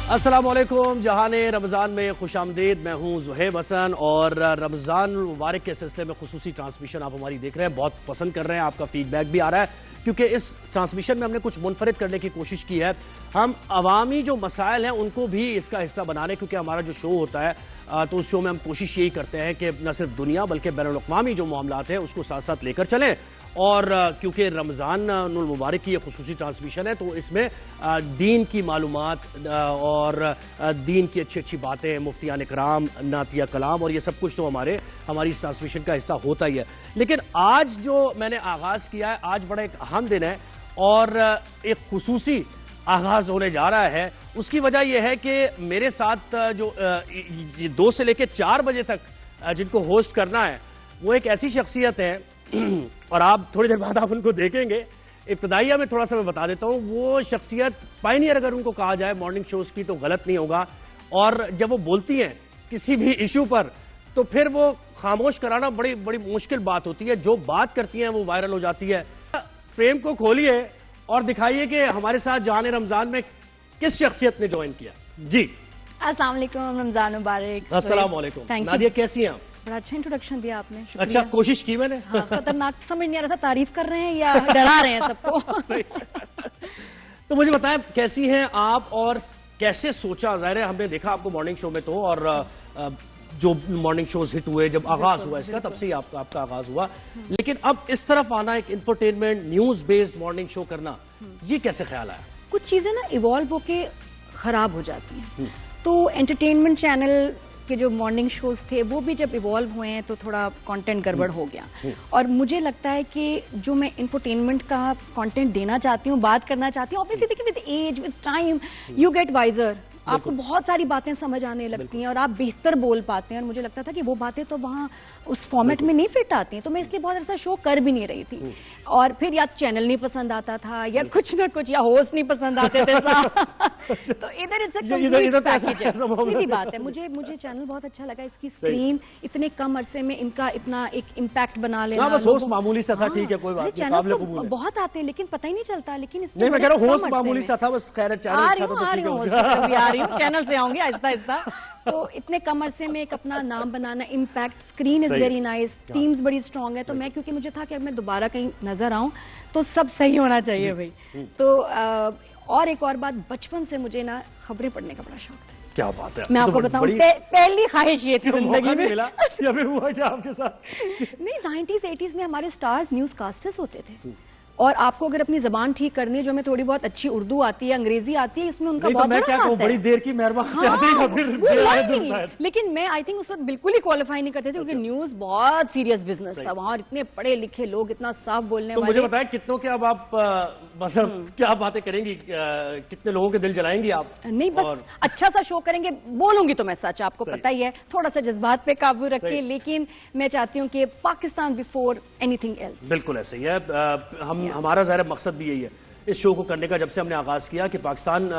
अस्सलामुअलैकुम, जहाने रमज़ान में खुशामदीद। मैं हूँ ज़ुहैब हसन और रमज़ान मुबारक के सिलसिले में खुसूसी ट्रांसमिशन आप हमारी देख रहे हैं, बहुत पसंद कर रहे हैं, आपका फीडबैक भी आ रहा है क्योंकि इस ट्रांसमिशन में हमने कुछ मुनफरिद करने की कोशिश की है। हम अवामी जो मसाइल हैं उनको भी इसका हिस्सा बना रहे, क्योंकि हमारा जो शो होता है तो उस शो में हम कोशिश यही करते हैं कि न सिर्फ दुनिया बल्कि बैनुल-अक़वामी जो मामलात हैं उसको साथ साथ लेकर चलें। और क्योंकि रमज़ान मुबारक की ये खुसूसी ट्रांसमिशन है तो इसमें दीन की मालूमात और दीन की अच्छी अच्छी बातें, मुफ्तियान इकराम, नातिया कलाम और ये सब कुछ तो हमारी इस ट्रांसमिशन का हिस्सा होता ही है। लेकिन आज जो मैंने आगाज़ किया है, आज बड़ा एक अहम दिन है और एक खुसूसी आगाज़ होने जा रहा है। उसकी वजह यह है कि मेरे साथ जो 2 से लेकर 4 बजे तक जिनको होस्ट करना है वो एक ऐसी शख्सियत है और आप थोड़ी देर बाद आप उनको देखेंगे। इब्तदाइया में थोड़ा सा मैं बता देता हूँ, वो शख्सियत पायनियर अगर उनको कहा जाए मॉर्निंग शोज़ की तो गलत नहीं होगा। और जब वो बोलती हैं किसी भी इशू पर तो फिर वो खामोश कराना बड़ी बड़ी मुश्किल बात होती है। जो बात करती हैं वो वायरल हो जाती है। फ्रेम को खोलिए और दिखाइए कि हमारे साथ जाने रमज़ान में किस शख्सियत ने ज्वाइन किया। जी अस्सलाम वालेकुम, रमज़ान मुबारक। अस्सलाम वालेकुम। नादिया कैसी हैं आप? बड़ा अच्छा इंट्रोडक्शन दिया आपने, अच्छा कोशिश की मैंने। हाँ, खतरनाक समझ नहीं आ रहा था तारीफ कर रहे हैं या डरा रहे हैं सबको। तो मुझे बताएं कैसी हैं आप और कैसे सोचा? जाहिर है हमने देखा आपको मॉर्निंग शो में तो, और जो मॉर्निंग शोज हिट हुए जब आगाज हुआ इसका तब से ही आपका आगाज हुआ, लेकिन अब इस तरफ आना, एक infotainment news based morning show करना, ये कैसे ख्याल आया? कुछ चीजें ना इवॉल्व होके खराब हो जाती हैं। तो एंटरटेनमेंट चैनल के जो मॉर्निंग शोज थे वो भी जब इवॉल्व हुए हैं तो थोड़ा कंटेंट गड़बड़ हो गया। और मुझे लगता है कि जो मैं इंफरटेनमेंट का कंटेंट देना चाहती हूँ, बात करना चाहती हूँ, ऑब्वियसली देखिए with age with time you get wiser, आपको बहुत सारी बातें समझ आने लगती हैं और आप बेहतर बोल पाते हैं। और मुझे लगता था कि वो बातें तो वहाँ उस फॉर्मेट में नहीं फिट आती हैं, तो मैं इसलिए बहुत अरसा शो कर भी नहीं रही थी। और फिर या चैनल नहीं पसंद आता था या कुछ ना कुछ, या होस्ट नहीं पसंद आते थे। तो इधर सीधी बात है। मुझे चैनल बहुत अच्छा लगा, इसकी स्क्रीन इतने कम अरसे में इनका इतना एक इम्पैक्ट बना लेना। बस होस्ट मामूली सा था, ठीक है कोई बात नहीं, काबिल कबूल है। बहुत आते हैं लेकिन पता ही नहीं चलता। लेकिन नहीं, मैं कह रहा हूं होस्ट मामूली सा था, बस खैर चैनल अच्छा था तो ठीक है, चैनल से आऊंगी आहिस्ता आहिस्ता। तो इतने कम अरसे में एक अपना नाम बनाना, impact, screen is very nice, teams बड़ी स्ट्रांग है। तो मैं, क्योंकि मुझे था कि मैं दोबारा कहीं नजर आऊं तो सब सही होना चाहिए भाई। तो और एक और बात, बचपन से मुझे ना खबरें पढ़ने का बड़ा शौक था। क्या बात है, मैं आपको बताऊं, पहली ख्वाहिश ये थी जिंदगी में। मिला या फिर हुआ क्या आपके साथ? नहीं, 90s 80s में हमारे स्टार्स न्यूज कास्टर्स होते थे और आपको अगर अपनी जबान ठीक करनी है, जो हमें थोड़ी बहुत अच्छी उर्दू आती है, अंग्रेजी आती है, इसमें उनका बहुत बड़ा हाथ है। बड़ी देर की मेहरबान। लेकिन मैं आई थिंक उस वक्त बिल्कुल ही क्वालिफाई नहीं करते थे, क्योंकि न्यूज बहुत सीरियस बिजनेस था वहाँ, इतने पढ़े लिखे लोग, इतना साफ बोलने वाले। मुझे बताया कितनों के अब आप मतलब क्या बातें करेंगी, कितने लोगों के दिल जलाएंगी आप? नहीं, बस अच्छा सा शो करेंगे, बोलूंगी तो मैं सच, आपको पता ही है, थोड़ा सा जज्बात पे काबू रख के, लेकिन मैं चाहती हूँ कि पाकिस्तान बिफोर एनीथिंग एल्स। बिल्कुल ऐसे ही है। हमारा ज़ाहिर मकसद भी यही है इस शो को करने का, जब से हमने आगाज किया, कि पाकिस्तान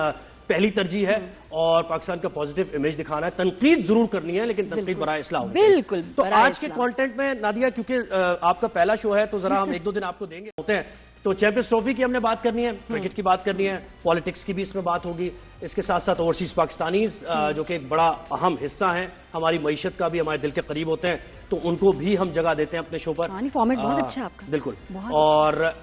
पहली तरजीह है और पाकिस्तान का पॉजिटिव इमेज दिखाना है। तनकीद जरूर करनी है लेकिन तनकीद बराए इस्लाह होनी चाहिए। बिल्कुल। तो आज के कंटेंट में नादिया, क्योंकि आपका पहला शो है तो जरा हम 1-2 दिन आपको देंगे होते हैं, तो चैंपियंस ट्रॉफी की हमने बात करनी है, क्रिकेट की बात करनी है, पॉलिटिक्स की भी इसमें बात होगी, इसके साथ साथ ओवरसीज पाकिस्तानीज जो कि एक बड़ा अहम हिस्सा है हमारी मईशत का, भी हमारे दिल के करीब होते हैं, तो उनको भी हम जगह देते हैं अपने शो पर। फॉर्मेट बहुत अच्छा है आपका। बिल्कुल। और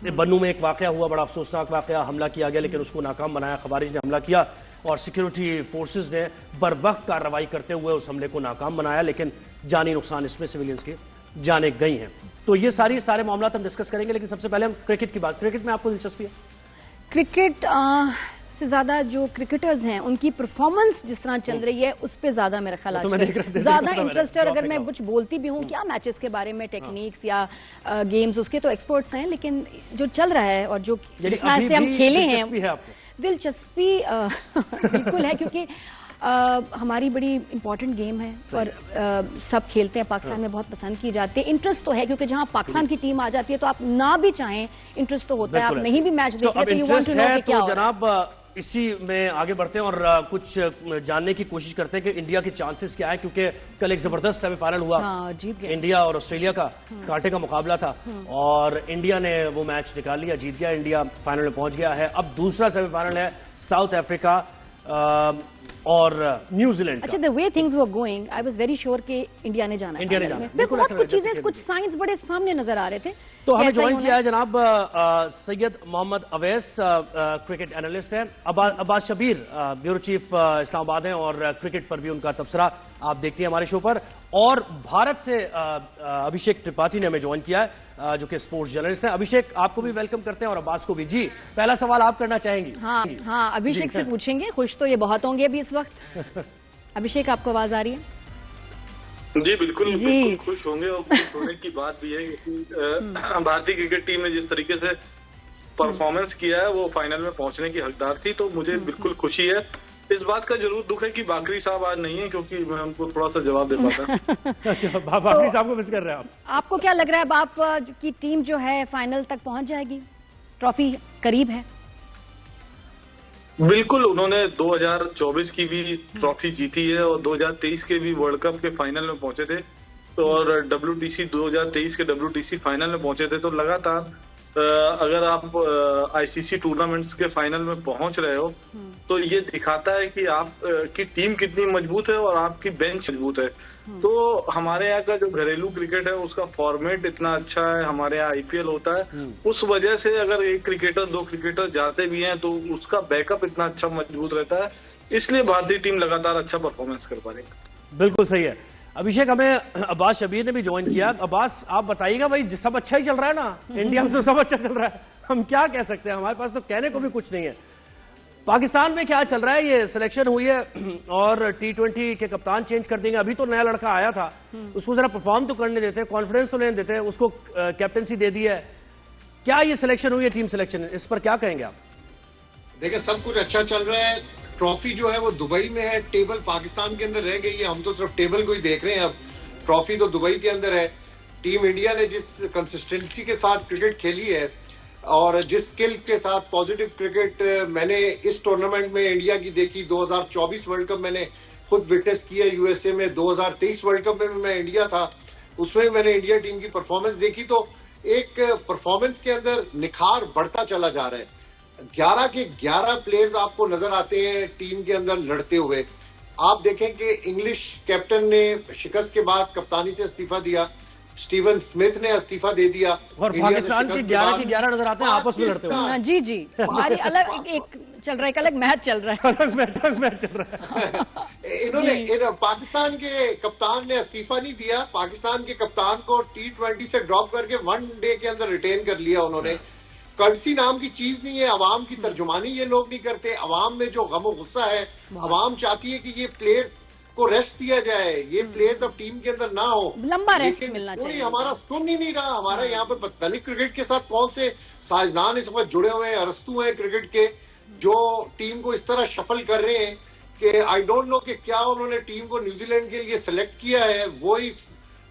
बन्नू में एक वाकया हुआ, बड़ा अफसोसनाक वाकया, हमला किया गया लेकिन उसको नाकाम बनाया, खवारिज ने हमला किया और सिक्योरिटी फोर्सेस ने बरवक्त कार्रवाई करते हुए उस हमले को नाकाम बनाया, लेकिन जानी नुकसान इसमें सिविलियंस की जाने गई हैं। तो ये सारे मामला हम डिस्कस करेंगे, लेकिन सबसे पहले हम क्रिकेट की बात। क्रिकेट में आपको दिलचस्पी है? क्रिकेट से ज्यादा जो क्रिकेटर्स हैं उनकी परफॉर्मेंस जिस तरह चल रही है उस पे ज्यादा मेरा ख्याल ज्यादा इंटरेस्ट है। और अगर मैं कुछ बोलती भी हूँ क्या मैचेस के बारे में, टेक्निक्स या गेम्स, उसके तो एक्सपर्ट्स हैं, लेकिन जो चल रहा है और जो जिस तरह से हम खेले हैं, दिलचस्पी बिल्कुल है, क्योंकि हमारी बड़ी इंपॉर्टेंट गेम है और सब खेलते हैं, पाकिस्तान में बहुत पसंद की जाती है। इंटरेस्ट तो है, क्योंकि जहां पाकिस्तान की टीम आ जाती है तो आप ना भी चाहें इंटरेस्ट तो होता है, आप नहीं भी मैच देखते तो यू वांट टू नो कि क्या हो रहा है। जनाब इसी में आगे बढ़ते हैं और कुछ जानने की कोशिश करते हैं कि इंडिया के चांसेस क्या है, क्योंकि कल एक जबरदस्त सेमीफाइनल हुआ। इंडिया और ऑस्ट्रेलिया का कांटे का मुकाबला था और इंडिया ने वो मैच निकाल लिया, जीत गया इंडिया, फाइनल में पहुंच गया है। अब दूसरा सेमीफाइनल है साउथ अफ्रीका और न्यूजीलैंड अच्छा, the way things were going I was very sure कि इंडिया ने जाना इंडिया ने final जाना, में। बिल्कुल बहुत ऐसा कुछ जैसे चीजें, कि कुछ साइंस बड़े सामने नजर आ रहे थे। तो हमें कैसा ही ज्वाइन होना किया है जनाब सैयद मोहम्मद अवैस, क्रिकेट एनालिस्ट हैं। अब्बास शबीर ब्यूरो चीफ इस्लामाबाद हैं और क्रिकेट पर भी उनका तबसरा आप देखती हैं हमारे शो पर। और भारत से अभिषेक त्रिपाठी ने हमें ज्वाइन किया है जो कि स्पोर्ट्स जर्नलिस्ट हैं। अभिषेक, आपको भी वेलकम करते हैं और अब्बास को भी। जी, पहला सवाल आप करना चाहेंगी? हाँ हाँ, अभिषेक से पूछेंगे। खुश तो ये बहुत होंगे अभी इस वक्त। अभिषेक, आपको आवाज आ रही है? जी बिल्कुल खुश होंगे। और खुश होने की बात भी है कि भारतीय क्रिकेट टीम ने जिस तरीके से परफॉर्मेंस किया है वो फाइनल में पहुंचने की हकदार थी, तो मुझे बिल्कुल खुशी है। इस बात का जरूर दुख है कि बाकरी साहब आज नहीं है, क्योंकि मैं उनको थोड़ा सा जवाब दे पाता। अच्छा, बाकरी साहब को मिस कर रहे हैं आप? आपको क्या लग रहा है, अब आपकी टीम जो है फाइनल तक पहुंच जाएगी? ट्रॉफी करीब है? बिल्कुल, उन्होंने 2024 की भी ट्रॉफी जीती है और 2023 के भी वर्ल्ड कप के फाइनल में पहुंचे थे, तो और WTC 2023 के WTC फाइनल में पहुंचे थे। तो लगातार अगर आप ICC टूर्नामेंट्स के फाइनल में पहुंच रहे हो तो ये दिखाता है कि आप की टीम कितनी मजबूत है और आपकी बेंच मजबूत है। तो हमारे यहाँ का जो घरेलू क्रिकेट है उसका फॉर्मेट इतना अच्छा है, हमारे यहाँ IPL होता है, उस वजह से अगर एक क्रिकेटर दो क्रिकेटर जाते भी हैं तो उसका बैकअप इतना अच्छा मजबूत रहता है, इसलिए भारतीय टीम लगातार अच्छा परफॉर्मेंस कर पा रही है। बिल्कुल सही है। अभिषेक, हमें अब्बास शबीर ने भी ज्वाइन किया। अब्बास, आप बताइएगा भाई, सब अच्छा ही चल रहा है ना? इंडिया में तो सब अच्छा चल रहा है, हम क्या कह सकते हैं? हमारे पास तो कहने को भी कुछ नहीं है। पाकिस्तान में क्या चल रहा है? ये सिलेक्शन हुई है और T20 के कप्तान चेंज कर देंगे। अभी तो नया लड़का आया था, उसको जरा परफॉर्म तो करने देते हैं, कॉन्फिडेंस तो लेने देते हैं, उसको कैप्टनसी दे दी है। क्या ये सिलेक्शन हुई है, टीम सिलेक्शन, इस पर क्या कहेंगे आप? देखिए, सब कुछ अच्छा चल रहा है। ट्रॉफी जो है वो दुबई में है, टेबल पाकिस्तान के अंदर रह गई है। हम तो सिर्फ टेबल को ही देख रहे हैं, अब ट्रॉफी तो दुबई के अंदर है। टीम इंडिया ने जिस कंसिस्टेंसी के साथ क्रिकेट खेली है और जिस स्किल के साथ पॉजिटिव क्रिकेट मैंने इस टूर्नामेंट में इंडिया की देखी, 2024 वर्ल्ड कप मैंने खुद विटनेस किया USA में, 2023 वर्ल्ड कप में भी मैं इंडिया था, उसमें मैंने इंडिया टीम की परफॉर्मेंस देखी। तो एक परफॉर्मेंस के अंदर निखार बढ़ता चला जा रहा है। 11 के 11 प्लेयर्स आपको नजर आते हैं टीम के अंदर लड़ते हुए। आप देखें कि इंग्लिश कैप्टन ने शिकस्त के बाद कप्तानी से इस्तीफा दिया, स्टीवन स्मिथ ने इस्तीफा दे दिया, और पाकिस्तान के 11 के 11 नजर आते हैं आपस में लड़ते हुए। जी जी, हमारी अलग एक चल रहा है, एक अलग मैच चल रहा है, अलग मैच चल रहा है। इन्होंने पाकिस्तान के कप्तान ने इस्तीफा नहीं दिया, पाकिस्तान के कप्तान को T20 से ड्रॉप करके 1 डे के अंदर रिटेन कर लिया उन्होंने। कर्टसी नाम की चीज नहीं है, अवाम की तर्जुमानी ये लोग नहीं करते। अवाम में जो गम गुस्सा है, अवाम चाहती है कि ये प्लेयर्स को रेस्ट दिया जाए, ये प्लेयर्स अब टीम के अंदर ना हो, लंबा रेस्ट मिलना चाहिए। कोई हमारा सुन ही नहीं रहा। हमारे यहाँ पर पता नहीं क्रिकेट के साथ कौन से साइंसदान इस वक्त जुड़े हुए हैं, अरस्तू हैं क्रिकेट के, जो टीम को इस तरह शफल कर रहे हैं कि आई डोंट नो कि क्या उन्होंने टीम को न्यूजीलैंड के लिए सिलेक्ट किया है।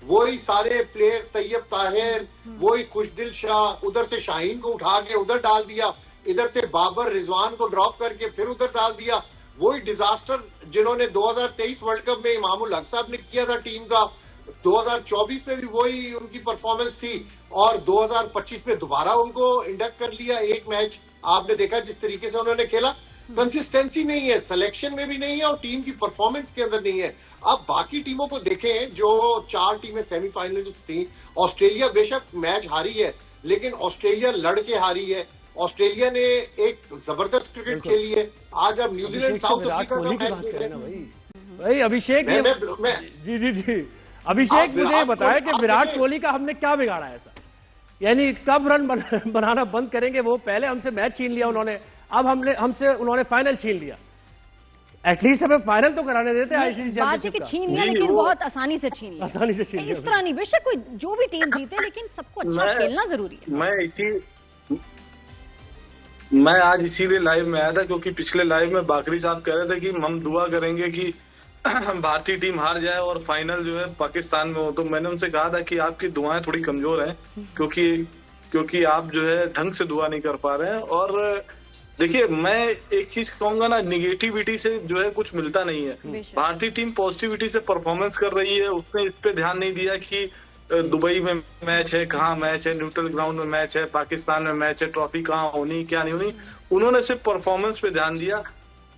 वही सारे प्लेयर, तैयब ताहिर, वही खुशदिल शाह, उधर से शाहीन को उठा के उधर डाल दिया, इधर से बाबर रिजवान को ड्रॉप करके फिर उधर डाल दिया। वही डिजास्टर जिन्होंने 2023 वर्ल्ड कप में इमामुल हक साहब ने किया था टीम का, 2024 में भी वही उनकी परफॉर्मेंस थी और 2025 में दोबारा उनको इंडक्ट कर लिया। एक मैच आपने देखा जिस तरीके से उन्होंने खेला। कंसिस्टेंसी नहीं है, सिलेक्शन में भी नहीं है और टीम की परफॉर्मेंस के अंदर नहीं है। अब बाकी टीमों को देखें, जो 4 टीमें सेमीफाइनलिस्ट थी, ऑस्ट्रेलिया बेशक मैच हारी है लेकिन ऑस्ट्रेलिया लड़के हारी है। ऑस्ट्रेलिया ने एक जबरदस्त क्रिकेट खेली है। आज अब न्यूजीलैंड साउथ अफ्रीका का मैच खेल रहे हैं। भाई अभिषेक, जी अभिषेक, मुझे ये बताया कि विराट कोहली का हमने क्या बिगाड़ा है ऐसा? यानी कब रन बनाना बंद करेंगे वो? पहले हमसे मैच छीन लिया उन्होंने, अब हमसे उन्होंने फाइनल छीन लिया। एटलीस्ट हमें फाइनल तो कराने देते ICC चैंपियनशिप का। छीन लिया लेकिन बहुत आसानी से छीन लिया, आसानी से छीन लिया। इस तरह नहीं, बेशक कोई जो भी टीम जीते लेकिन सबको अच्छा खेलना जरूरी है। मैं आज इसीलिए लाइव में आया था क्योंकि पिछले लाइव में बाकरी साहब कह रहे थे कि हम दुआ करेंगे कि भारतीय टीम हार जाए और फाइनल जो है पाकिस्तान में हो। तो मैंने उनसे कहा था कि आपकी दुआएं थोड़ी कमजोर हैं क्योंकि आप जो है ढंग से दुआ नहीं कर पा रहे हैं। और देखिए, मैं एक चीज कहूंगा ना, निगेटिविटी से जो है कुछ मिलता नहीं है। भारतीय टीम पॉजिटिविटी से परफॉर्मेंस कर रही है, उसने इस पे ध्यान नहीं दिया कि दुबई में मैच है, कहाँ मैच है, न्यूट्रल ग्राउंड में मैच है, पाकिस्तान में मैच है, ट्रॉफी कहाँ होनी क्या नहीं होनी। उन्होंने सिर्फ परफॉर्मेंस पे ध्यान दिया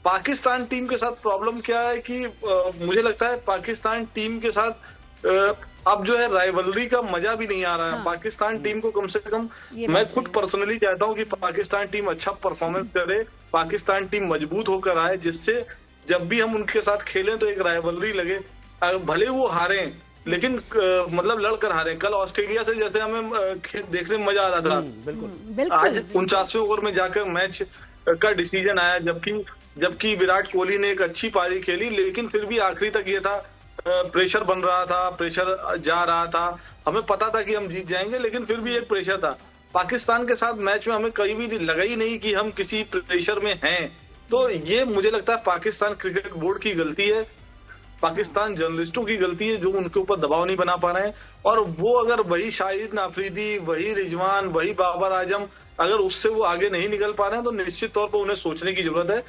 पाकिस्तान टीम के साथ प्रॉब्लम क्या है कि मुझे लगता है पाकिस्तान टीम के साथ अब जो है राइवलरी का मजा भी नहीं आ रहा है। हाँ। पाकिस्तान टीम को कम से कम ये मैं बात खुद सही है। पर्सनली चाहता हूं कि पाकिस्तान टीम अच्छा परफॉर्मेंस करे, पाकिस्तान टीम मजबूत होकर आए, जिससे जब भी हम उनके साथ खेलें तो एक राइवलरी लगे। भले वो हारे लेकिन मतलब लड़कर हारे। कल ऑस्ट्रेलिया से जैसे हमें देखने में मजा आ रहा था, बिल्कुल। बिल्कुल आज 49वें ओवर में जाकर मैच का डिसीजन आया, जबकि विराट कोहली ने एक अच्छी पारी खेली, लेकिन फिर भी आखिरी तक ये था, प्रेशर बन रहा था, प्रेशर जा रहा था, हमें पता था कि हम जीत जाएंगे, लेकिन फिर भी एक प्रेशर था। पाकिस्तान के साथ मैच में हमें कहीं भी लगा ही नहीं कि हम किसी प्रेशर में हैं। तो ये मुझे लगता है पाकिस्तान क्रिकेट बोर्ड की गलती है, पाकिस्तान जर्नलिस्टों की गलती है जो उनके ऊपर दबाव नहीं बना पा रहे हैं। और वो अगर वही शाहिद अफरीदी, वही रिजवान, वही बाबर आजम, अगर उससे वो आगे नहीं निकल पा रहे हैं तो निश्चित तौर पर उन्हें सोचने की जरूरत है।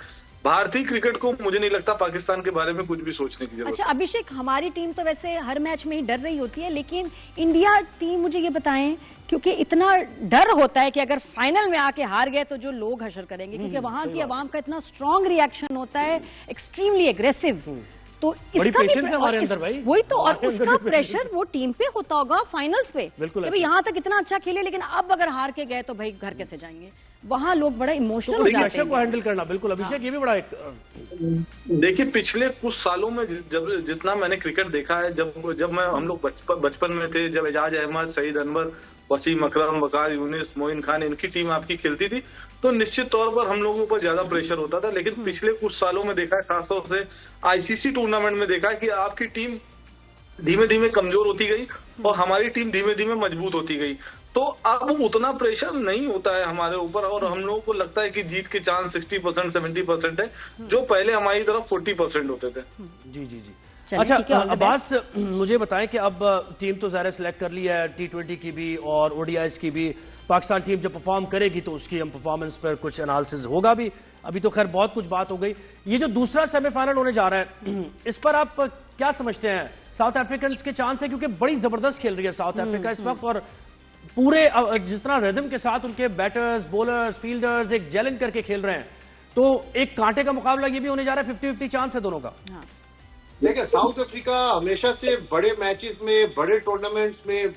भारतीय क्रिकेट को मुझे नहीं लगता पाकिस्तान के बारे में कुछ भी सोचने की जरूरत अच्छा अभिषेक, हमारी टीम तो वैसे हर मैच में ही डर रही होती है, लेकिन इंडिया टीम मुझे ये बताएं, क्योंकि इतना डर होता है कि अगर फाइनल में आके हार गए तो जो लोग हशर करेंगे, क्योंकि वहां की आवाम का इतना स्ट्रांग रिएक्शन होता है, एक्सट्रीमली एग्रेसिव। तो बड़ी इसका पेशेंस है हमारे अंदर भाई। वही तो, और हमारे अंदर उसका भी प्रेशर वो टीम पे होता होगा फाइनल्स पे। बिल्कुल कि ऐसे। भाई यहाँ तक इतना अच्छा खेले, लेकिन अब अगर हार के गए तो भाई घर कैसे जाएंगे। वहां लोग बड़ा इमोशनल हो उस जाते प्रेशर को हैं। हैंडल करना, बिल्कुल अभिषेक, ये भी बड़ा एक देखिए पिछले कुछ सालों में जब जितना मैंने क्रिकेट देखा है, जब हम लोग बचपन में थे, जब एजाज अहमद, सईद अनवर, वसीम अकरम, वकार यूनिस, मोइन खान, इनकी टीम आपकी खेलती थी, तो निश्चित तौर पर हम लोगों पर ज्यादा प्रेशर होता था। लेकिन पिछले कुछ सालों में देखा है, खासतौर से आईसीसी टूर्नामेंट में देखा है कि आपकी टीम धीमे धीमे कमजोर होती गई और हमारी टीम धीमे धीमे मजबूत होती गई। तो अब उतना प्रेशर नहीं होता है हमारे ऊपर और हम लोगों को लगता है कि जीत के चांस 60% 70% है, जो पहले हमारी तरफ 40% होते थे। जी जी जी। चलिए, अच्छा ठीक है, all the अब्बास, मुझे बताएं कि अब टीम तो ज़ाहिर सेलेक्ट कर ली है, T20 की भी और ODIs की भी। पाकिस्तान टीम जब परफॉर्म करेगी तो उसकी हम परफॉर्मेंस पर कुछ एनालिसिस होगा भी। अभी तो खैर बहुत कुछ बात हो गई। ये जो दूसरा सेमीफाइनल होने जा रहा है, इस पर आप क्या समझते हैं? साउथ अफ्रीकन के चांस है, क्योंकि बड़ी जबरदस्त खेल रही है साउथ अफ्रीका इस वक्त, और पूरे जिस तरह रिदम के साथ उनके बैटर्स, बॉलर्स, फील्डर्स एक जेलन करके खेल रहे हैं, तो एक कांटे का मुकाबला ये भी होने जा रहा है। 50-50 चांस है दोनों का। देखिए, साउथ अफ्रीका हमेशा से बड़े मैचेस में, बड़े टूर्नामेंट्स में,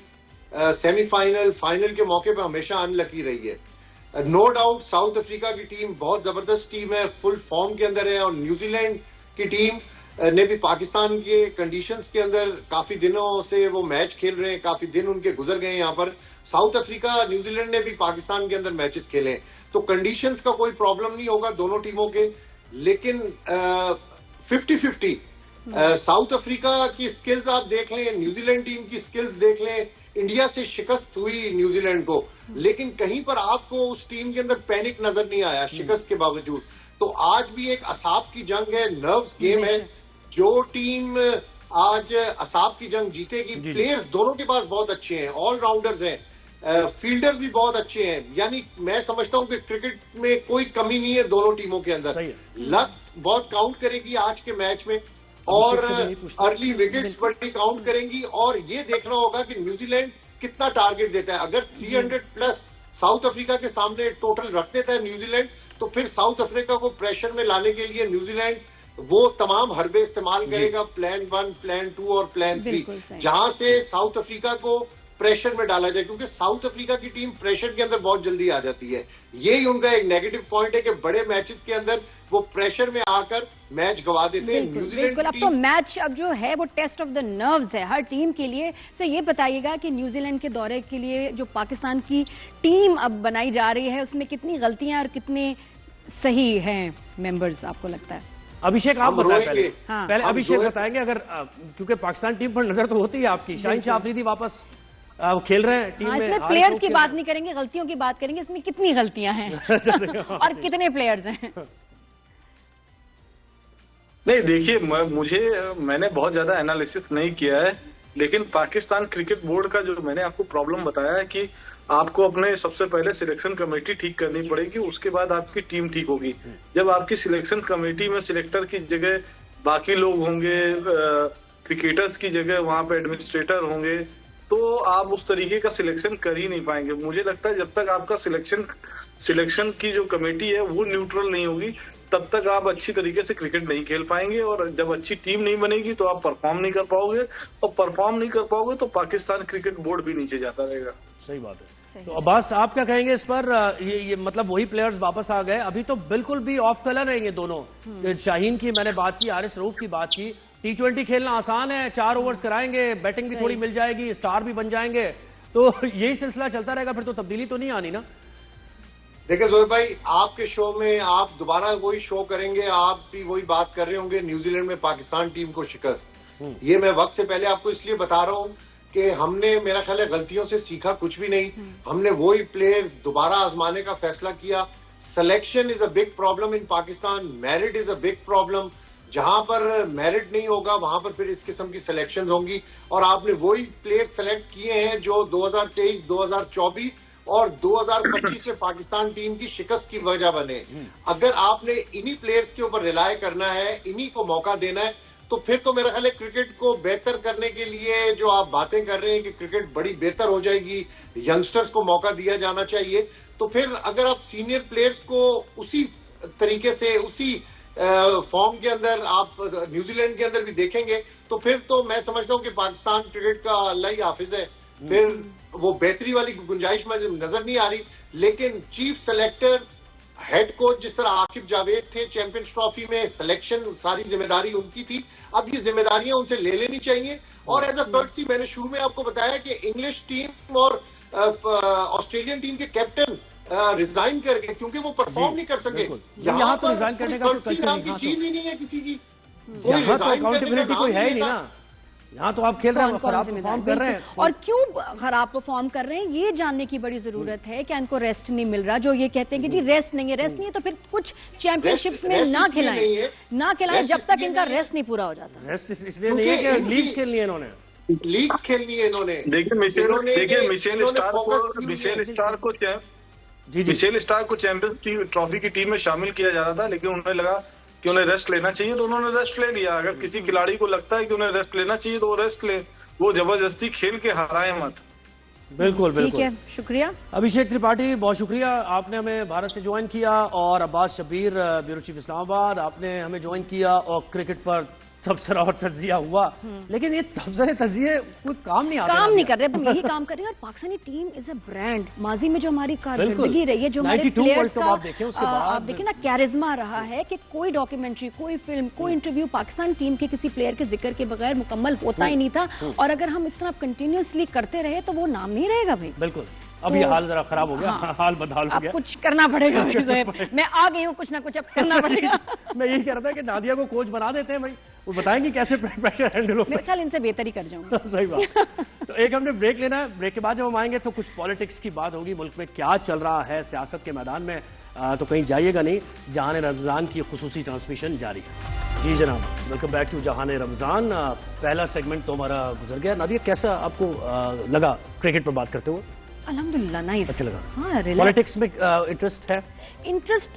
सेमीफाइनल, फाइनल के मौके पे हमेशा अनलकी रही है। नो डाउट साउथ अफ्रीका की टीम बहुत जबरदस्त टीम है, फुल फॉर्म के अंदर है। और न्यूजीलैंड की टीम ने भी पाकिस्तान के कंडीशंस के अंदर काफी दिनों से वो मैच खेल रहे हैं, काफी दिन उनके गुजर गए हैं यहाँ पर। साउथ अफ्रीका, न्यूजीलैंड ने भी पाकिस्तान के अंदर मैचेस खेले हैं, तो कंडीशंस का कोई प्रॉब्लम नहीं होगा दोनों टीमों के। लेकिन 50-50 साउथ अफ्रीका की स्किल्स आप देख लें, न्यूजीलैंड टीम की स्किल्स देख लें। इंडिया से शिकस्त हुई न्यूजीलैंड को, लेकिन कहीं पर आपको उस टीम के अंदर पैनिक नजर नहीं आया शिकस्त के बावजूद। तो आज भी एक असाब की जंग है, नर्व्स गेम है। जो टीम आज असाब की जंग जीतेगी, प्लेयर्स दोनों के पास बहुत अच्छे हैं, ऑलराउंडर्स हैं, फील्डर्स भी बहुत अच्छे हैं। यानी मैं समझता हूं कि क्रिकेट में कोई कमी नहीं है दोनों टीमों के अंदर। लक बहुत काउंट करेगी आज के मैच में, और अर्ली विकेट्स बड़ी काउंट करेंगी। और ये देखना होगा कि न्यूजीलैंड कितना टारगेट देता है। अगर 300 प्लस साउथ अफ्रीका के सामने टोटल रख देता है न्यूजीलैंड, तो फिर साउथ अफ्रीका को प्रेशर में लाने के लिए न्यूजीलैंड वो तमाम हरबे इस्तेमाल करेगा, प्लान 1, प्लान 2 और प्लान 3, जहां से साउथ अफ्रीका को प्रेशर में डाला जाए। क्योंकि साउथ अफ्रीका की टीम प्रेशर के अंदर बहुत जल्दी आ जाती है। यही उनका एक नेगेटिव पॉइंट है कि बड़े मैचेस के अंदर वो प्रेशर में आकर मैच गवा देते हैं। बिल्कुल, अब तो मैच अब जो है वो टेस्ट ऑफ द नर्व्स है हर टीम के लिए। से ये बताइएगा कि न्यूजीलैंड के दौरे के लिए जो पाकिस्तान की टीम अब बनाई जा रही है, उसमें कितनी गलतियां और कितने सही हैं मेंबर्स आपको लगता है? अभिषेक आप बताएं पहले। हाँ। पहले अभिषेक बताएंगे, अगर क्योंकि पाकिस्तान टीम पर नजर तो होती है आपकी। शाहीन शाह अफरीदी वापस खेल रहे हैं टीम में। इसमें प्लेयर्स की बात नहीं करेंगे, गलतियों की बात करेंगे। इसमें कितनी गलतियां हैं और कितने प्लेयर्स हैं? नहीं देखिए, मैंने बहुत ज्यादा एनालिसिस नहीं किया है, लेकिन पाकिस्तान क्रिकेट बोर्ड का जो मैंने आपको प्रॉब्लम बताया है कि आपको अपने सबसे पहले सिलेक्शन कमेटी ठीक करनी पड़ेगी, उसके बाद आपकी टीम ठीक होगी। जब आपकी सिलेक्शन कमेटी में सिलेक्टर की जगह बाकी लोग होंगे, क्रिकेटर्स की जगह वहां पे एडमिनिस्ट्रेटर होंगे, तो आप उस तरीके का सिलेक्शन कर ही नहीं पाएंगे। मुझे लगता है जब तक आपका सिलेक्शन की जो कमेटी है वो न्यूट्रल नहीं होगी, तब तक आप अच्छी तरीके से क्रिकेट नहीं खेल पाएंगे, और जब अच्छी टीम नहीं बनेगी तो आप परफॉर्म नहीं कर पाओगे, और परफॉर्म नहीं कर पाओगे तो पाकिस्तान क्रिकेट बोर्ड भी नीचे जाता रहेगा। सही बात है। तो अब्बास, आप क्या कहेंगे इस पर? ये मतलब वही प्लेयर्स वापस आ गए, अभी तो बिल्कुल भी ऑफ कलर रहेंगे दोनों। शाहीन की मैंने बात की, हारिस रऊफ की बात की। T20 खेलना आसान है, 4 ओवर्स कराएंगे, बैटिंग भी थोड़ी मिल जाएगी, स्टार भी बन जाएंगे, तो यही सिलसिला चलता रहेगा, फिर तो तब्दीली तो नहीं आनी ना। देखिए जोहेब भाई, आपके शो में आप दोबारा वही शो करेंगे, आप भी वही बात कर रहे होंगे, न्यूजीलैंड में पाकिस्तान टीम को शिकस्त। ये मैं वक्त से पहले आपको इसलिए बता रहा हूं कि हमने, मेरा ख्याल है, गलतियों से सीखा कुछ भी नहीं। हमने वही प्लेयर्स दोबारा आजमाने का फैसला किया। Selection is a big problem in Pakistan, merit is a big problem. जहां पर मेरिट नहीं होगा वहां पर फिर इस किस्म की सिलेक्शंस होंगी, और आपने वही प्लेयर्स सेलेक्ट किए हैं जो 2023, 2024 और 2025 में पाकिस्तान टीम की शिकस्त की वजह बने। अगर आपने इन्हीं प्लेयर्स के ऊपर रिलाय करना है, इन्हीं को मौका देना है, तो फिर तो मेरा ख्याल है क्रिकेट को बेहतर करने के लिए जो आप बातें कर रहे हैं कि क्रिकेट बड़ी बेहतर हो जाएगी, यंगस्टर्स को मौका दिया जाना चाहिए, तो फिर अगर आप सीनियर प्लेयर्स को उसी तरीके से, उसी फॉर्म के अंदर आप न्यूजीलैंड के अंदर भी देखेंगे, तो फिर तो मैं समझता हूं कि पाकिस्तान क्रिकेट का अल्लाह ही हाफिज है। फिर वो बेहतरी वाली गुंजाइश में नजर नहीं आ रही। लेकिन चीफ सेलेक्टर, हेड कोच जिस तरह आकिब जावेद थे चैंपियंस ट्रॉफी में, सिलेक्शन सारी जिम्मेदारी उनकी थी, अब ये जिम्मेदारियां उनसे ले लेनी चाहिए। और एज अ कर्टसी मैंने शुरू में आपको बताया कि इंग्लिश टीम और ऑस्ट्रेलियन टीम के कैप्टन रिजाइन कर गए क्योंकि वो परफॉर्म नहीं कर सके। यहाँ तो रिजाइन करने का कोई चीज ही नहीं है किसी की, यहाँ तो अकाउंटेबिलिटी कोई है ही नहीं ना। यहाँ तो आप खेल रहे हैं, खराब परफॉर्म कर रहे हैं, और क्यों खराब परफॉर्म कर रहे हैं ये जानने की बड़ी जरूरत है। क्या इनको रेस्ट नहीं मिल रहा? जो ये कहते हैं कि जी रेस्ट नहीं है, तो फिर कुछ चैंपियनशिप्स में ना खिलाएं जब तक इनका रेस्ट नहीं पूरा हो जाता। रेस्ट इसलिए नहीं है कि लीग्स खेलनी है इन्होंने, लीग्स खेलनी है इन्होंने। देखिए मिशेल स्टार्क को चैंपियंस ट्रॉफी की टीम में शामिल किया जा रहा था, लेकिन उन्हें लगा कि उन्हें रेस्ट लेना चाहिए तो उन्होंने रेस्ट ले लिया। अगर किसी खिलाड़ी को लगता है कि उन्हें रेस्ट लेना चाहिए तो वो रेस्ट ले, वो जबरदस्ती खेल के हराए मत। बिल्कुल बिल्कुल, ठीक है, शुक्रिया अभिषेक त्रिपाठी, बहुत शुक्रिया, आपने हमें भारत से ज्वाइन किया। और अब्बास शब्बीर, ब्यूरो चीफ इस्लामाबाद, आपने हमें ज्वाइन किया। और क्रिकेट पर तबसरा और तजिया हुआ, लेकिन ये तबसरे तजिए कोई काम नहीं कर रहे, यही काम कर रहे हैं। और Pakistani team is a brand. माजी में जो हमारी कारकर्दगी रही है, जो हमारे प्लेयर्स का आप देखें ना, कैरिज्मा रहा है कि कोई डॉक्यूमेंट्री, कोई फिल्म, कोई इंटरव्यू पाकिस्तान टीम के किसी प्लेयर के जिक्र के बगैर मुकम्मल होता ही नहीं था। और अगर हम इस तरह कंटिन्यूअसली करते रहे तो वो नाम नहीं रहेगा भाई। बिल्कुल, अब ये हाल जरा खराब हो गया, हाल बदहाल हो गया, कुछ करना पड़ेगा। मैं आ गई हूँ, कुछ ना कुछ अब करना पड़ेगा। मैं यही कह रहा था कि नादिया को कोच बना देते हैं भाई, वो बताएंगे कैसे प्रेशर हैंडल होता है। मेरे ख्याल इनसे बेहतर ही कर जाऊंगा। सही बात। तो एक हमने ब्रेक लेना है, ब्रेक के बाद जब हम आएंगे तो कुछ पॉलिटिक्स की बात होगी, मुल्क में क्या चल रहा है सियासत के मैदान में, तो कहीं जाइएगा नहीं। जहान रमजान की खुसूसी ट्रांसमिशन जारी है। जी जनाब, वेलकम बैक टू जहान रमजान। पहला सेगमेंट तो हमारा गुजर गया। नादिया, कैसा आपको लगा क्रिकेट पर बात करते हुए? अल्हम्दुलिल्लाह, नाइस, अच्छा लगा। हाँ, पॉलिटिक्स में इंटरेस्ट है? इंटरेस्ट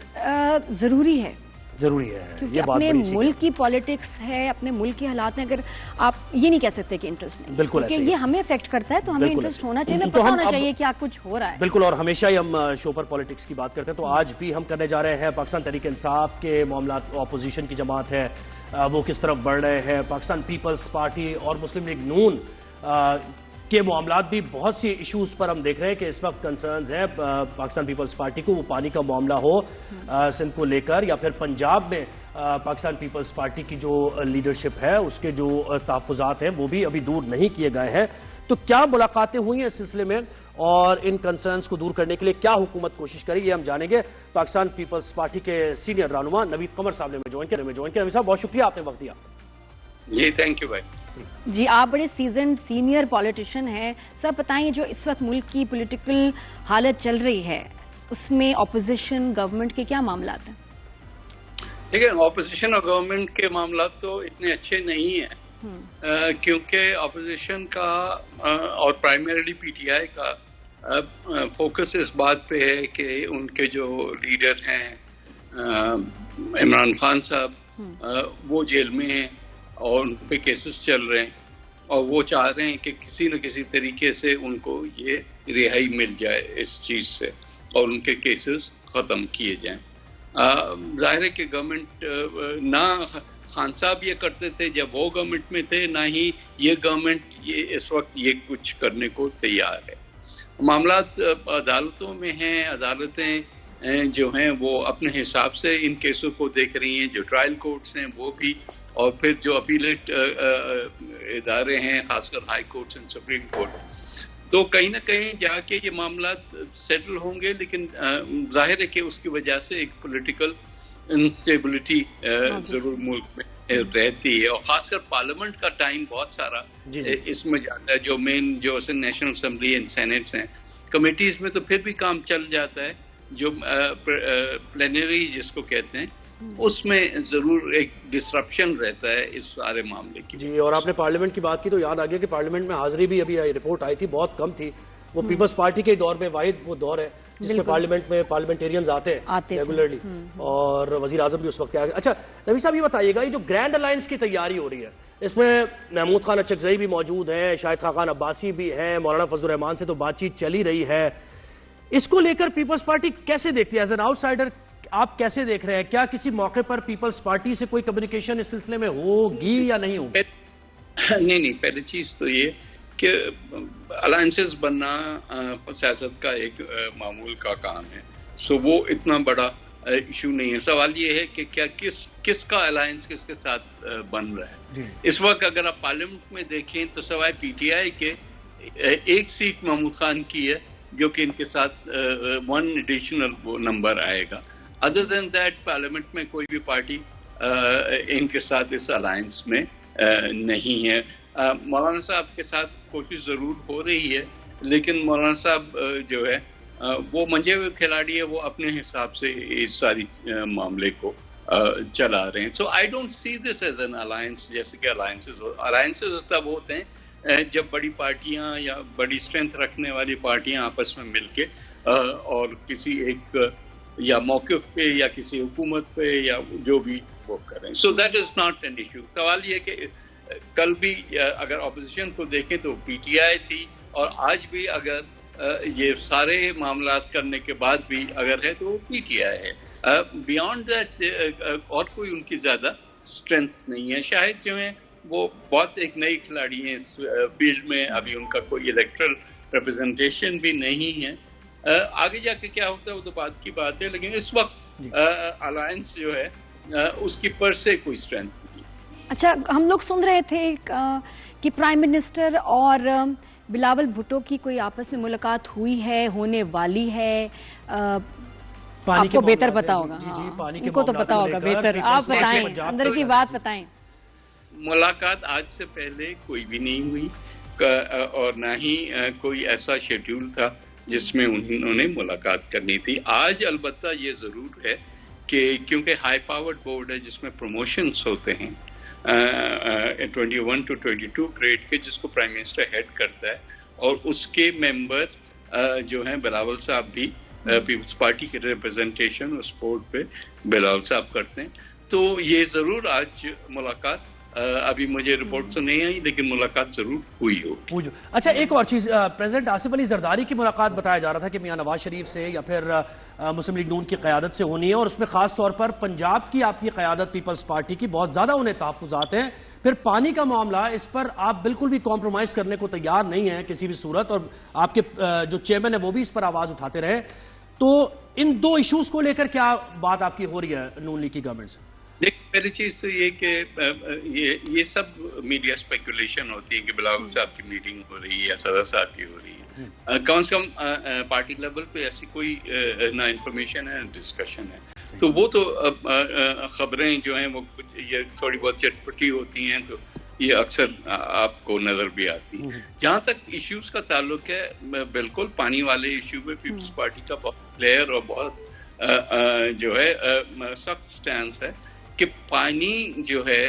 जरूरी है, क्योंकि ये अपने मुल्क की पॉलिटिक्स है, अपने मुल्क के हालात में अगर आप ये नहीं कह सकते कि इंटरेस्ट नहीं, बिल्कुल ऐसे ये हमें अफेक्ट करता है, तो हमें इंटरेस्ट होना चाहिए, पता होना चाहिए क्या कुछ हो रहा है। बिल्कुल, और हमेशा ही हम शो पर पॉलिटिक्स की बात करते हैं, तो आज भी हम करने जा रहे हैं पाकिस्तान तहरीक इंसाफ के मामला। ऑपोजिशन की जमात है, वो किस तरफ बढ़ रहे हैं। पाकिस्तान पीपल्स पार्टी और मुस्लिम लीग नून के मामलात भी, बहुत सी इश्यूज पर हम देख रहे हैं कि इस वक्त कंसर्न्स है पाकिस्तान पीपल्स पार्टी को। वो पानी का मामला हो सिंध को लेकर, या फिर पंजाब में पाकिस्तान पीपल्स पार्टी की जो लीडरशिप है उसके जो तहफ़्फ़ुज़ात हैं वो भी अभी दूर नहीं किए गए हैं। तो क्या मुलाकातें हुई हैं इस सिलसिले में, और इन कंसर्न्स को दूर करने के लिए क्या हुकूमत कोशिश करी, ये हम जानेंगे। पाकिस्तान पीपल्स पार्टी के सीनियर रहनुमा नवीद कमर साहब ने ज्वाइन किया। नवीद साहब, बहुत शुक्रिया, आपने वक्त दिया। जी थैंक यू भाई। जी, आप बड़े सीजन सीनियर पॉलिटिशियन हैं, सब बताएं जो इस वक्त मुल्क की पॉलिटिकल हालत चल रही है उसमें ऑपोजिशन गवर्नमेंट के क्या मामला हैं? देखिए, ऑपोजिशन और गवर्नमेंट के मामला तो इतने अच्छे नहीं हैं, क्योंकि ऑपोजिशन का और प्राइमरीली पीटीआई का फोकस इस बात पे है कि उनके जो लीडर हैं इमरान खान साहब, वो जेल में हैं और उन पे केसेस चल रहे हैं, और वो चाह रहे हैं कि किसी न किसी तरीके से उनको ये रिहाई मिल जाए इस चीज़ से और उनके केसेस ख़त्म किए जाएं। जाहिर है कि गवर्नमेंट ना खान साहब ये करते थे जब वो गवर्नमेंट में थे, ना ही ये गवर्नमेंट इस वक्त ये कुछ करने को तैयार है। मामलात अदालतों में हैं, अदालतें जो हैं वो अपने हिसाब से इन केसों को देख रही हैं, जो ट्रायल कोर्ट्स हैं वो भी, और फिर जो अपीलेट इदारे हैं खासकर high courts and supreme court, तो कहीं ना कहीं जाके ये मामला सेटल होंगे। लेकिन जाहिर है कि उसकी वजह से एक पॉलिटिकल इंस्टेबिलिटी जरूर मुल्क में रहती है, और खासकर पार्लियामेंट का टाइम बहुत सारा इसमें जाता है। जो मेन जो नेशनल असेंबली एंड सेनेट्स हैं, कमेटीज में तो फिर भी काम चल जाता है, जो प्लेनरी जिसको कहते हैं उसमें जरूर एक डिसरप्शन रहता है इस सारे मामले की। जी, और आपने पार्लियामेंट की बात की तो याद आ गया कि पार्लियामेंट में हाजिरी भी अभी रिपोर्ट आई थी, बहुत कम थी। वो पीपल्स पार्टी के दौर में वाहिद वो दौर है जिसमें पार्लियामेंट में पार्लियामेंटेरियंस आते हैं रेगुलरली, और वजीर आजम भी उस वक्त आए। अच्छा नबी साहब, ये बताइएगा, ये जो ग्रैंड अलायंस की तैयारी हो रही है, इसमें महमूद खान अचकजई भी मौजूद हैं, शाहिद खान अब्बासी भी हैं, मौलाना फजल रहमान से तो बातचीत चली रही है, इसको लेकर पीपल्स पार्टी कैसे देखती है? एज एन आउटसाइडर आप कैसे देख रहे हैं? क्या किसी मौके पर पीपल्स पार्टी से कोई कम्युनिकेशन इस सिलसिले में होगी या नहीं होगी? नहीं, पहली चीज तो ये कि अलायंसेस बनना सियासत का एक मामूल का काम है, सो वो इतना बड़ा इशू नहीं है। सवाल ये है कि क्या किसका अलायंस किसके साथ बन रहा है। इस वक्त अगर आप पार्लियामेंट में देखें तो सवाए पीटीआई के एक सीट महमूद खान की है, जो कि इनके साथ 1 एडिशनल नंबर आएगा। अदर देन दैट पार्लियामेंट में कोई भी पार्टी इनके साथ इस अलायंस में नहीं है। मौलाना साहब के साथ कोशिश जरूर हो रही है, लेकिन मौलाना साहब जो है वो मंजे हुए खिलाड़ी है, वो अपने हिसाब से इस सारी मामले को चला रहे हैं। So I don't see this as an alliance, जैसे कि अलायंसेस तब होते हैं जब बड़ी पार्टियां या बड़ी स्ट्रेंथ रखने वाली पार्टियां आपस में मिलके और किसी एक या मौक़िफ़ पे या किसी हुकूमत पे या जो भी वो करें। So that is not an issue. सवाल ये कि कल भी अगर ऑपोजिशन को देखें तो पीटीआई थी, और आज भी अगर ये सारे मामलात करने के बाद भी अगर है तो वो पीटीआई है। बियॉन्ड दैट और कोई उनकी ज्यादा स्ट्रेंथ नहीं है। शायद जो है वो बहुत एक नई खिलाड़ी है इस फील्ड में, अभी उनका कोई इलेक्ट्रल रिप्रेजेंटेशन भी नहीं है। आगे जाके क्या होता है वो तो बात की बात है, लेकिन इस वक्त अलायंस जो है उसकी पर से कोई स्ट्रेंथ नहीं। अच्छा, हम लोग सुन रहे थे कि प्राइम मिनिस्टर और बिलावल भुट्टो की कोई आपस में मुलाकात हुई है, होने वाली है। आपको बेहतर पता होगा। इनको तो पता होगा बेहतर, आप बताएं, अंदर की बात बताएं। मुलाकात आज से पहले कोई भी नहीं हुई, और ना ही कोई ऐसा शेड्यूल था जिसमें उन्होंने मुलाकात करनी थी। आज अलबत्ता ये जरूर है कि क्योंकि हाई पावर्ड बोर्ड है जिसमें प्रमोशंस होते हैं 21 to 22 ग्रेड के, जिसको प्राइम मिनिस्टर हेड करता है, और उसके मेंबर जो हैं बिलावल साहब भी पीपल्स पार्टी के रिप्रेजेंटेशन उस बोर्ड पे बिलावल साहब करते हैं। तो ये जरूर आज मुलाकात, अभी मुझे रिपोर्ट तो नहीं आई, लेकिन मुलाकात जरूर हुई होगी। अच्छा, एक और चीज, प्रेसिडेंट आसिफ अली जरदारी की मुलाकात बताया जा रहा था कि मियां नवाज शरीफ से या फिर मुस्लिम लीग नून की क़यादत से होनी है, और उसमें खास तौर पर पंजाब की आपकी क़यादत पीपल्स पार्टी की बहुत ज्यादा उन्हें तहफ़्फ़ुज़ात हैं। फिर पानी का मामला, इस पर आप बिल्कुल भी कॉम्प्रोमाइज करने को तैयार नहीं है किसी भी सूरत, और आपके जो चेयरमैन है वो भी इस पर आवाज उठाते रहे। तो इन दो इशूज को लेकर क्या बात आपकी हो रही है नून लीग की गवर्नमेंट से? देखिए, पहली चीज तो ये कि ये सब मीडिया स्पेकुलेशन होती है कि बिलावल साहब की मीटिंग हो रही है या सदर साहब की हो रही है। कम से कम पार्टी लेवल पे ऐसी कोई ना इंफॉर्मेशन है ना डिस्कशन है। तो वो तो खबरें जो हैं वो ये थोड़ी बहुत चटपटी होती हैं, तो ये अक्सर आपको नजर भी आती है। जहाँ तक इश्यूज का ताल्लुक है, बिल्कुल पानी वाले इश्यू में पीपल्स पार्टी का बहुत क्लियर और बहुत जो है सख्त स्टैंड है कि पानी जो है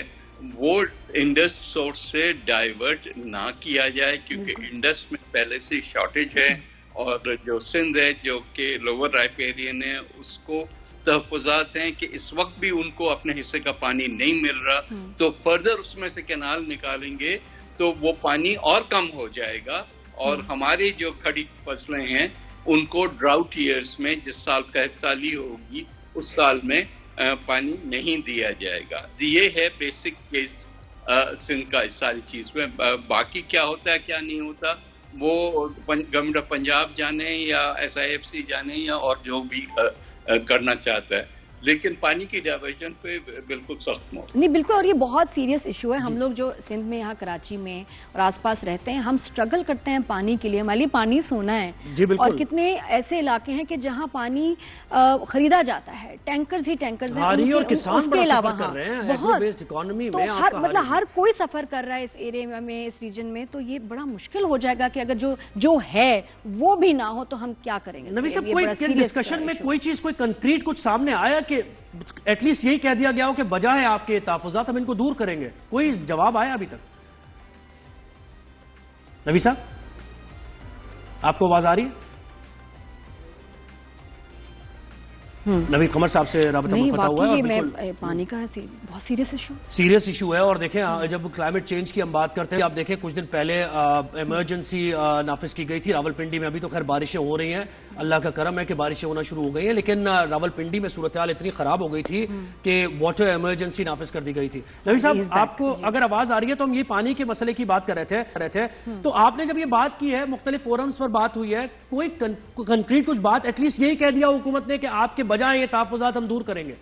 वो इंडस सोर्स से डाइवर्ट ना किया जाए, क्योंकि इंडस में पहले से शॉर्टेज है, और जो सिंध है जो कि लोअर राइपेरियन है उसको तहफ़्फ़ुज़ात हैं कि इस वक्त भी उनको अपने हिस्से का पानी नहीं मिल रहा। तो फर्दर उसमें से कैनाल निकालेंगे तो वो पानी और कम हो जाएगा, और हमारी जो खड़ी फसलें हैं उनको ड्राउट ईयर्स में, जिस साल कहत साली होगी उस साल में पानी नहीं दिया जाएगा। ये है बेसिक केस सिंध का इस सारी चीज में। बाकी क्या होता है क्या नहीं होता वो गवर्नमेंट ऑफ पंजाब जाने या SIFC जाने या और जो भी करना चाहता है, लेकिन पानी की डाइवर्जन पे बिल्कुल सख्त मौत नहीं, बिल्कुल। और ये बहुत सीरियस इशू है। हम लोग जो सिंध में, यहाँ कराची में और आसपास रहते हैं, हम स्ट्रगल करते हैं पानी के लिए। हमारे लिए पानी सोना है। जी बिल्कुल। और कितने ऐसे इलाके हैं कि जहाँ पानी खरीदा जाता है, टैंकर्स ही टैंकर्स हैं। और किसान उसके अलावा कर रहे हैं बहुत बेस्ड इकोनॉमी में। तो मतलब हर कोई सफर कर रहा है इस एरिया में, इस रीजन में। तो ये बड़ा मुश्किल हो जाएगा कि अगर जो है वो भी ना हो तो हम क्या करेंगे। नबी साहब, कोई डिस्कशन में कोई चीज, कोई कंक्रीट कुछ सामने आया कि एटलीस्ट यही कह दिया गया हो कि बजा है आपके तहफुजात, हम इनको दूर करेंगे? कोई जवाब आया अभी तक? नबी साहब, आपको आवाज आ रही है? नबी कमर साहब से राबता मुनक़ता हुआ है। मैं पानी का बहुत सीरियस इशू है। और देखें, जब क्लाइमेट चेंज की हम बात करते हैं, आप देखें कुछ दिन पहले इमरजेंसी नाफिज की गई थी रावलपिंडी में। अभी तो खैर बारिशें हो रही हैं, अल्लाह का करम है कि बारिशें होना शुरू हो गई हैं, लेकिन रावलपिंडी में सूरत हाल इतनी खराब हो गई थी कि वाटर इमरजेंसी नाफिज कर दी गई थी। नबी साहब, आपको अगर आवाज आ रही है तो हम ये पानी के मसले की बात कर रहे थे, तो आपने जब ये बात की है, मुख्तलिफ फोरम्स पर बात हुई है, कोई कंक्रीट कुछ बात एटलीस्ट यही कह दिया हुकूमत ने कि आपके बजाय ये तहफुजात हम दूर करेंगे?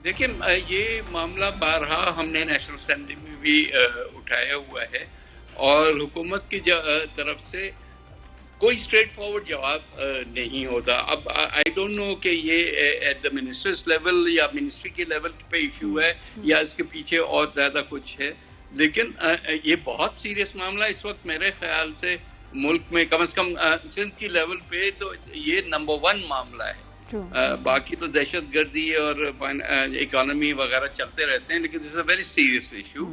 देखिए, ये मामला बारहा हमने नेशनल असेंबली में भी उठाया हुआ है और हुकूमत की तरफ से कोई स्ट्रेट फॉरवर्ड जवाब नहीं होता। अब आई डोंट नो कि ये एट द मिनिस्टर्स लेवल या मिनिस्ट्री के लेवल पे इशू है या इसके पीछे और ज्यादा कुछ है, लेकिन ये बहुत सीरियस मामला इस वक्त मेरे ख्याल से मुल्क में कम से कम सिंध की लेवल पे तो ये नंबर 1 मामला है। बाकी तो दहशत गर्दी और इकोनॉमी वगैरह चलते रहते हैं, लेकिन this is a very serious issue.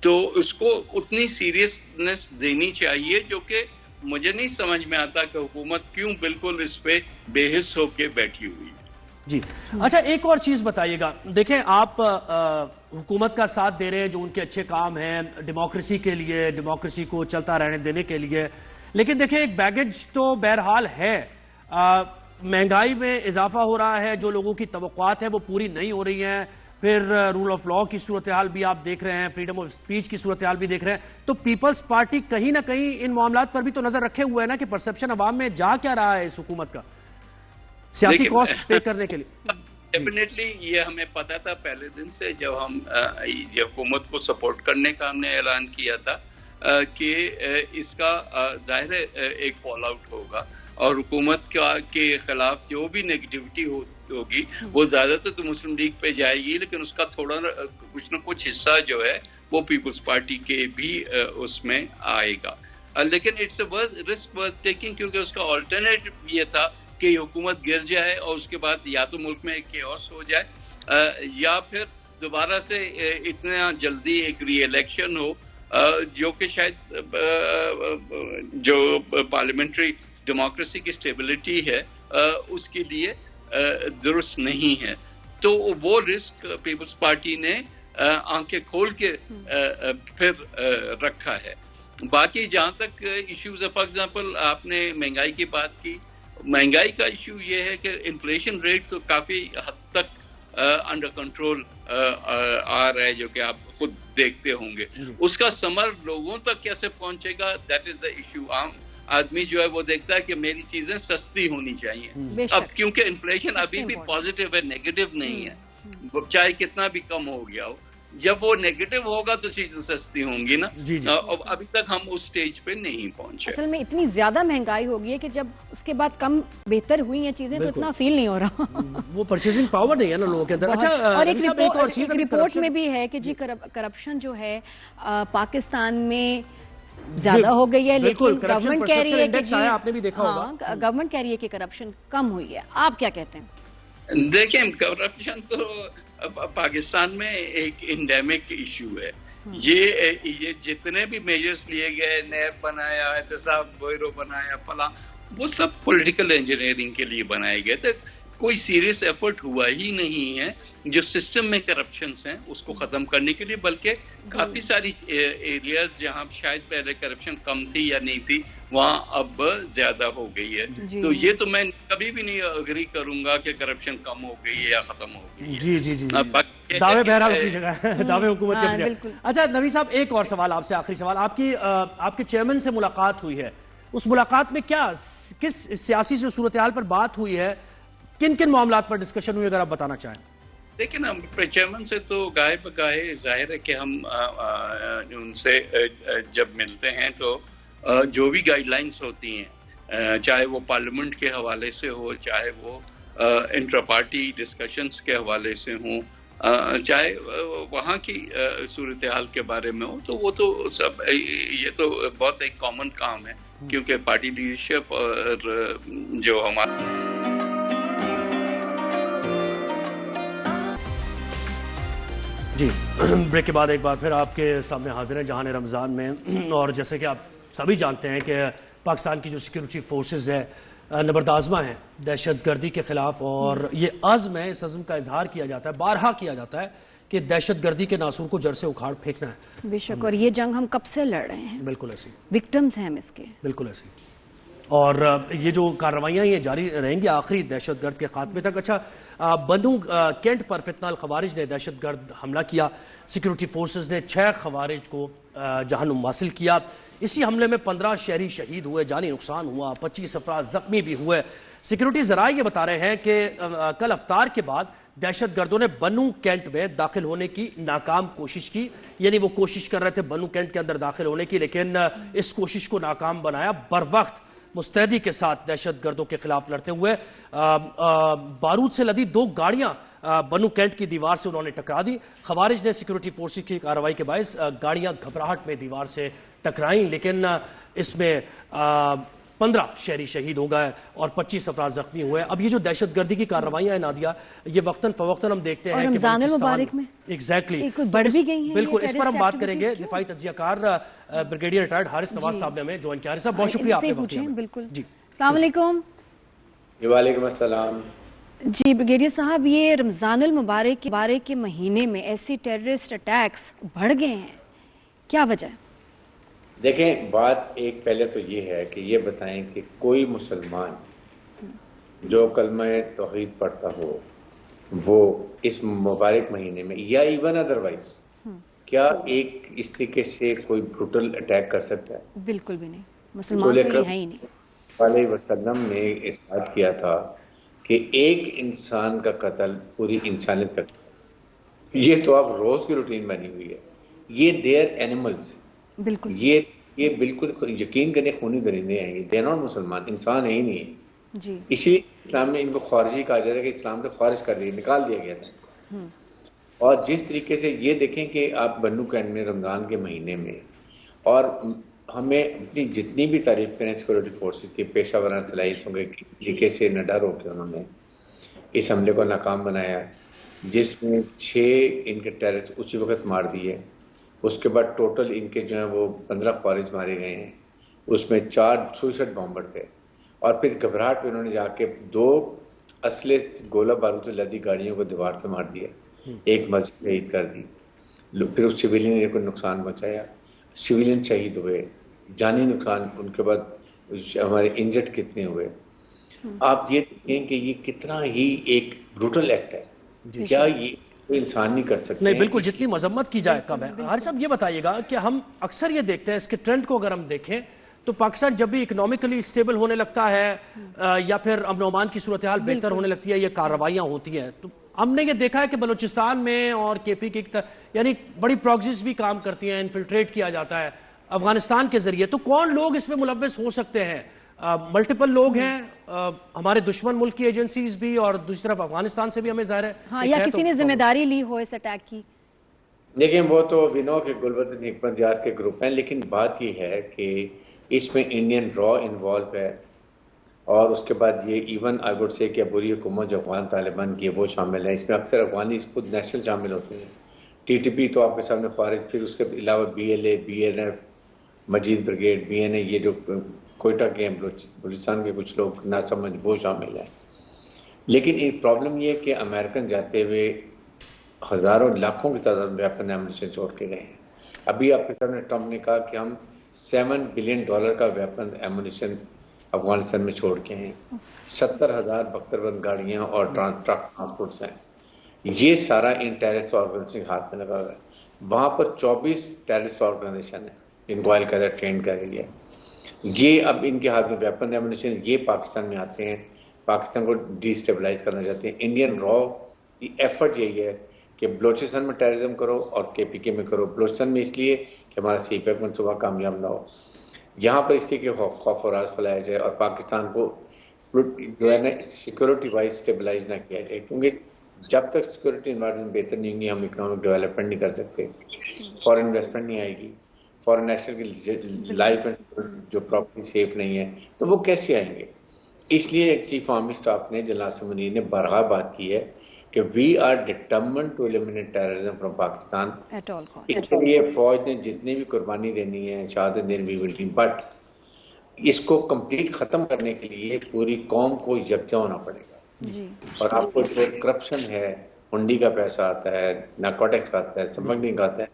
तो उसको उतनी सीरियसनेस देनी चाहिए जो कि मुझे नहीं समझ में आता कि हुकूमत क्यों बिल्कुल इस पे बेहिस होके बैठी हुई है। जी अच्छा, एक और चीज बताइएगा। देखें, आप हुकूमत का साथ दे रहे हैं जो उनके अच्छे काम हैं डेमोक्रेसी के लिए, डेमोक्रेसी को चलता रहने देने के लिए, लेकिन देखें एक बैगेज तो बहरहाल है। महंगाई में इजाफा हो रहा है, जो लोगों की तवक्कुआत है वो पूरी नहीं हो रही हैं। फिर रूल ऑफ लॉ की सूरत हाल भी आप देख रहे हैं, फ्रीडम ऑफ स्पीच की सूरत हाल भी देख रहे हैं। तो पीपल्स पार्टी कहीं ना कहीं इन मामलात पर भी तो नजर रखे हुए है ना कि परसेप्शन अवाम में जा क्या रहा है इस हुकूमत का सियासी कॉस्ट पे करने के लिए। डेफिनेटली ये हमें पता था पहले दिन से, जब हम ये हुकूमत को सपोर्ट करने का हमने ऐलान किया था कि इसका जाहिर है एक फॉल आउट होगा और हुकूमत के खिलाफ जो भी नेगेटिविटी होगी वो ज्यादातर तो मुस्लिम लीग पे जाएगी, लेकिन उसका थोड़ा कुछ न कुछ हिस्सा जो है वो पीपल्स पार्टी के भी उसमें आएगा। लेकिन it's a risk worth taking, क्योंकि उसका ऑल्टरनेटिव ये था कि हुकूमत गिर जाए और उसके बाद या तो मुल्क में केओस हो जाए या फिर दोबारा से इतना जल्दी एक री इलेक्शन हो जो कि शायद जो पार्लियामेंट्री डेमोक्रेसी की स्टेबिलिटी है उसके लिए दुरुस्त नहीं है। तो वो रिस्क पीपल्स पार्टी ने आंखें खोल के फिर रखा है। बाकी जहां तक इश्यूज है, फॉर एग्जांपल आपने महंगाई की बात की, महंगाई का इश्यू ये है कि इन्फ्लेशन रेट तो काफी हद तक अंडर कंट्रोल आ रहा है, जो कि आप खुद देखते होंगे। उसका समर लोगों तक कैसे पहुंचेगा, दैट इज द इश्यू। आम आदमी जो है वो देखता है कि मेरी चीजें सस्ती होनी चाहिए। अब क्योंकि इन्फ्लेशन अभी भी पॉजिटिव है, नेगेटिव नहीं है, चाहे कितना भी कम हो गया हो। जब वो नेगेटिव होगा तो चीजें सस्ती होंगी ना। अब अभी तक हम उस स्टेज पे नहीं पहुंचे। असल में इतनी ज्यादा महंगाई हो गई है कि जब उसके बाद कम बेहतर हुई हैं चीजें तो इतना फील नहीं हो रहा। वो परचेजिंग पावर नहीं है ना लोगों के अंदर। अच्छा, और एक रिपोर्ट में भी है कि जी करप्शन जो है पाकिस्तान में ज्यादा हो गई है, लेकिन गवर्नमेंट कह रही है कि आपने भी देखा होगा, गवर्नमेंट कह रही है कि करप्शन कम हुई है। आप क्या कहते हैं? देखिए, करप्शन तो पाकिस्तान में एक इंडेमिक इशू है। ये जितने भी मेजर्स लिए गए, नैब बनाया, एहतसाब ब्यूरो बनाया, फला, वो सब पॉलिटिकल इंजीनियरिंग के लिए बनाए गए थे। कोई सीरियस एफर्ट हुआ ही नहीं है जो सिस्टम में करप्शंस हैं उसको खत्म करने के लिए, बल्कि काफी सारी एरियाज जहां शायद पहले करप्शन कम थी या नहीं थी वहाँ अब ज्यादा हो गई है। तो ये तो मैं कभी भी नहीं अग्री करूंगा कि करप्शन कम हो गई है या खत्म हो गई है। जी जी जी, दावे बहरहाल अपनी जगह है, दावे हुकूमत की अपनी जगह। अच्छा नवी साहब, एक और सवाल आपसे, आखिरी सवाल, आपके चेयरमैन से मुलाकात हुई है, उस मुलाकात में क्या किस सियासी से सूरत हाल पर बात हुई है, किन किन मामलात पर डिस्कशन हुई, अगर आप बताना चाहें। देखिए ना, चेयरमैन से तो गाहे बगाहे जाहिर है कि हम उनसे जब मिलते हैं तो जो भी गाइडलाइंस होती हैं, चाहे वो पार्लियामेंट के हवाले से हो, चाहे वो इंट्रा पार्टी डिस्कशंस के हवाले से हो, चाहे वहाँ की सूरत हाल के बारे में हो, तो वो तो सब ये तो बहुत एक कॉमन काम है, क्योंकि पार्टी लीडरशिप और जो हमारा जी ब्रेक के बाद एक बार फिर आपके सामने हाजिर हैं जहां रमज़ान में। और जैसे कि आप सभी जानते हैं कि पाकिस्तान की जो सिक्योरिटी फोर्सेस है नबरदाज़मा है दहशत गर्दी के ख़िलाफ़, और ये अज़्म है, इस अज़्म का इजहार किया जाता है, बारहा किया जाता है कि दहशत गर्दी के नासूर को जड़ से उखाड़ फेंकना है। बेशक, और ये जंग हम कब से लड़ रहे हैं, बिल्कुल ऐसे, विक्टिम्स हैं हम इसके, बिल्कुल ऐसे। और ये जो कार्रवाइयाँ ये जारी रहेंगी आखिरी दहशतगर्द के खात्मे तक। अच्छा, बनू कैंट पर फितनाल खवारिज ने दहशतगर्द हमला किया, सिक्योरिटी फोर्सेस ने 6 खवारिज को जहन्नुम हासिल किया। इसी हमले में 15 शहरी शहीद हुए, जानी नुकसान हुआ, 25 अफराद जख्मी भी हुए। सिक्योरिटी ज़राए ये बता रहे हैं कि कल अफ्तार के बाद दहशतगर्दों ने बनू कैंट में दाखिल होने की नाकाम कोशिश की, यानी वो कोशिश कर रहे थे बनू कैंट के अंदर दाखिल होने की, लेकिन इस कोशिश को नाकाम बनाया। बर वक्त मुस्तैदी के साथ दहशतगर्दों के खिलाफ लड़ते हुए बारूद से लदी 2 गाड़ियां बनू कैंट की दीवार से उन्होंने टकरा दी। खवारिज ने सिक्योरिटी फोर्सेस की कार्रवाई के बायस गाड़ियां घबराहट में दीवार से टकराई, लेकिन इसमें 15 शहरी शहीद हो गए और 25 अफराद जख्मी हुए। अब ये जो दहशतगर्दी की कार्रवाइयां हैं नादिया, ये वक्तन फवक्तन हम देखते हैं कि रमज़ान मुबारक में एग्जैक्टली बढ़ भी गई है। बिल्कुल, इस पर हम बात करेंगे। दिफाई तज्जियाकार ब्रिगेडियर रिटायर्ड हारिस नवाज साहब ने हमें ज्वाइन किया। हारिस साहब, बहुत शुक्रिया आपने वक्त दिया। बिल्कुल जी, अस्सलाम वालेकुम। वालेकुम अस्सलाम। जी ब्रिगेडियर साहब, ये रमज़ानुल मुबारक के महीने में ऐसी टेररिस्ट अटैक्स बढ़ गए हैं, क्या वजह है? देखें, बात एक पहले तो ये है कि ये बताएं कि कोई मुसलमान जो कलमा तौहीद पढ़ता हो वो इस मुबारक महीने में या इवन अदरवाइज क्या एक इस तरीके से कोई ब्रूटल अटैक कर सकता है? बिल्कुल भी नहीं, मुसलमान तो है ही नहीं। वसल्लम ने इरशाद किया था कि एक इंसान का कत्ल पूरी इंसानियत का, ये तो अब रोज की रूटीन बनी हुई है। ये देयर एनिमल्स, बिल्कुल ये बिल्कुल यकीन करने खूनी दरिंदे हैं, ये देर नॉट मुसलमान, इंसान है ही नहीं है जी। इसी इस्लाम में इनको खारिजी कहा जाता है कि इस्लाम से खारिज कर दिया, निकाल दिया गया था। और जिस तरीके से ये देखें कि आप बनू कैंट में रमजान के महीने में, और हमें अपनी जितनी भी तारीफ करें सिक्योरिटी फोर्सेस की पेशा वराना सलाहियतों के तरीके से निडर होकर उन्होंने इस हमले को नाकाम बनाया, जिसमें 6 इनके टेररिस्ट उसी वक्त मार दिए। उसके बाद टोटल इनके जो है वो 15 खारिज मारे गए हैं, उसमें 4 सुसाइड बॉम्बर थे। और फिर घबराहट में उन्होंने जाके 2 असले गोला बारूद से लदी गाड़ियों को दीवार से मार दिया, एक मस्जिद शहीद कर दी, फिर उस सिविलियन को नुकसान पहुंचाया, सिविलियन शहीद हुए, जानी नुकसान, उनके बाद हमारे इंजर्ड कितने हुए। आप ये देखें कि ये कितना ही एक ब्रूटल एक्ट है, क्या ये कोई इंसान नहीं कर सकते? नहीं, बिल्कुल, जितनी मजम्मत की जाए कम है। हारिस साहब, ये बताइएगा कि हम अक्सर ये देखते हैं, इसके ट्रेंड को अगर हम देखें तो पाकिस्तान जब भी इकोनॉमिकली स्टेबल होने लगता है या फिर अमन अमान की सूरत हाल बेहतर होने लगती है, ये कार्रवाइयाँ होती हैं, तो हमने ये देखा है कि बलूचिस्तान में और केपी की यानी बड़ी प्रॉक्सीज भी काम करती हैं, इन्फिल्ट्रेट किया जाता है अफगानिस्तान के जरिए। तो कौन लोग इसमें मुलव्वस हो सकते हैं? मल्टीपल लोग हैं, हमारे दुश्मन मुल्क की एजेंसीज भी, और दूसरी तरफ अफगानिस्तान से भी हमें जाहिर है हाँ, या किसी ने जिम्मेदारी ली हो इस अटैक की। लेकिन वो तो विनो के गुलबदन हिकमत जार के ग्रुप हैं, लेकिन बात ये है कि इसमें इंडियन रॉ इन्वॉल्व है, और उसके बाद ये इवन आई वुड से कि बुरी हुकूमत जो अफगान तालिबान की है वो शामिल है इसमें। अक्सर अफगानी खुद नेशनल शामिल होते हैं, TTP तो आपके सामने खारिज, फिर उसके अलावा BLA, BNF, मजीद ब्रिगेड, BNA, ये जो कोयटा के बलूचिस्तान के कुछ लोग ना समझ वो शामिल है। लेकिन एक प्रॉब्लम ये है कि अमेरिकन जाते हुए हज़ारों लाखों की तादाद में वेपन एमुनिशन छोड़ के गए हैं। अभी आपके सामने ट्रम्प ने कहा कि हम $7 बिलियन का वेपन एमुनिशन अफगानिस्तान में छोड़ के हैं। 70,000 बख्तरबंद गाड़ियां और ट्रक ट्रांसपोर्ट्स हैं। ये सारा इन टेररिस्ट ऑर्गेनाइजेशन के हाथ में लगा हुआ है। वहां पर 24 टेररिस्ट ऑर्गेनाइजेशन है जिनको अल-कायदा ट्रेन कर रही है। ये अब इनके हाथ में वेपन एमुनिशन, ये पाकिस्तान में आते हैं, पाकिस्तान को डिस्टेबलाइज करना चाहते हैं। इंडियन रॉ की एफर्ट यही है कि बलोचिस्तान में टेररिज्म करो और केपीके में करो। बलोचिस्तान में इसलिए कि हमारा सीपैक मनसूबा कामयाब ना हो, यहाँ पर इसलिए कि खौफ और राज फैलाया जाए और पाकिस्तान को जो है ना सिक्योरिटी वाइज स्टेबलाइज ना किया जाए, क्योंकि जब तक सिक्योरिटी इन्वायरमेंट बेहतर नहीं होंगी हम इकोनॉमिक डेवलपमेंट नहीं कर सकते, फॉरेन इन्वेस्टमेंट नहीं आएगी, फॉरेन नेशनल की लाइफ एंड जो प्रॉपर्टी सेफ नहीं है तो वो कैसे आएंगे। इसलिए चीफ आर्मी स्टाफ ने जनरल आसिम मुनीर ने बारहा बात की है कि we are determined to eliminate terrorism from Pakistan. इसके लिए फौज ने जितनी भी कुर्बानी देनी है, शहादत देनी भी विल, बट इसको कंप्लीट खत्म करने के लिए पूरी कौम को यकजा होना पड़ेगा। और आपको जो करप्शन है, हुंडी का पैसा आता है, नारकोटिक्स का आता है, स्मगलिंग का आता है,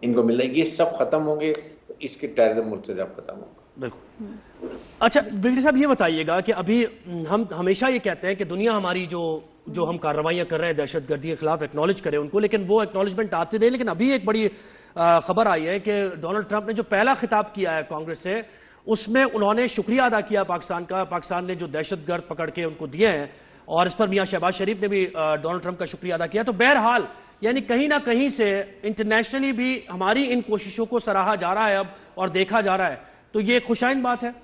इनको मिल रहा है, ये सब खत्म होंगे तो इसके टेररिज्म मुल्क से जब खत्म होगा। बिल्कुल। अच्छा ब्रिगेडियर साहब, ये बताइएगा कि अभी हम हमेशा ये कहते हैं कि दुनिया हमारी जो हम कार्रवाइयां कर रहे हैं दहशतगर्दी के खिलाफ, एक्नॉलेज करें उनको, लेकिन वो एक्नॉलेजमेंट आते नहीं। लेकिन अभी एक बड़ी खबर आई है कि डोनाल्ड ट्रंप ने जो पहला खिताब किया है कांग्रेस से, उसमें उन्होंने शुक्रिया अदा किया पाकिस्तान का। पाकिस्तान ने जो दहशतगर्द पकड़ के उनको दिए हैं और इस पर मियां शहबाज शरीफ ने भी डोनाल्ड ट्रंप का शुक्रिया अदा किया। तो बहरहाल यानी कहीं ना कहीं से इंटरनेशनली भी हमारी इन कोशिशों को सराहा जा रहा है अब और देखा जा रहा है, तो ये खुशाइन बात है।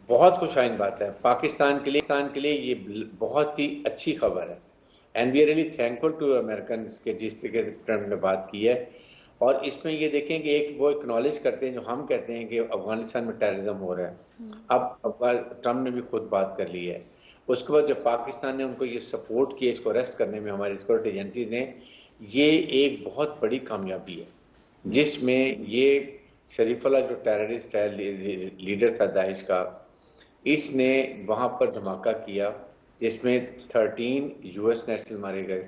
बहुत खुशाइन बात है पाकिस्तान के लिए ये बहुत ही अच्छी खबर है। And we are really thankful to American के जिस तरीके से ट्रंप ने बात की है। और इसमें ये देखें कि एक वो एक्नॉलेज करते हैं जो हम कहते हैं कि अफगानिस्तान में टेररिज्म हो रहा है। अब ट्रंप ने भी खुद बात कर ली है। उसके बाद जब पाकिस्तान ने उनको ये सपोर्ट किया इसको अरेस्ट करने में, हमारी सिक्योरिटी एजेंसी ने, ये एक बहुत बड़ी कामयाबी है जिसमें ये शरीफुल्लाह जो टेररिस्ट है, लीडर था दाइश का, इसने वहां पर धमाका किया जिसमें 13 यूएस नेशनल मारे गए,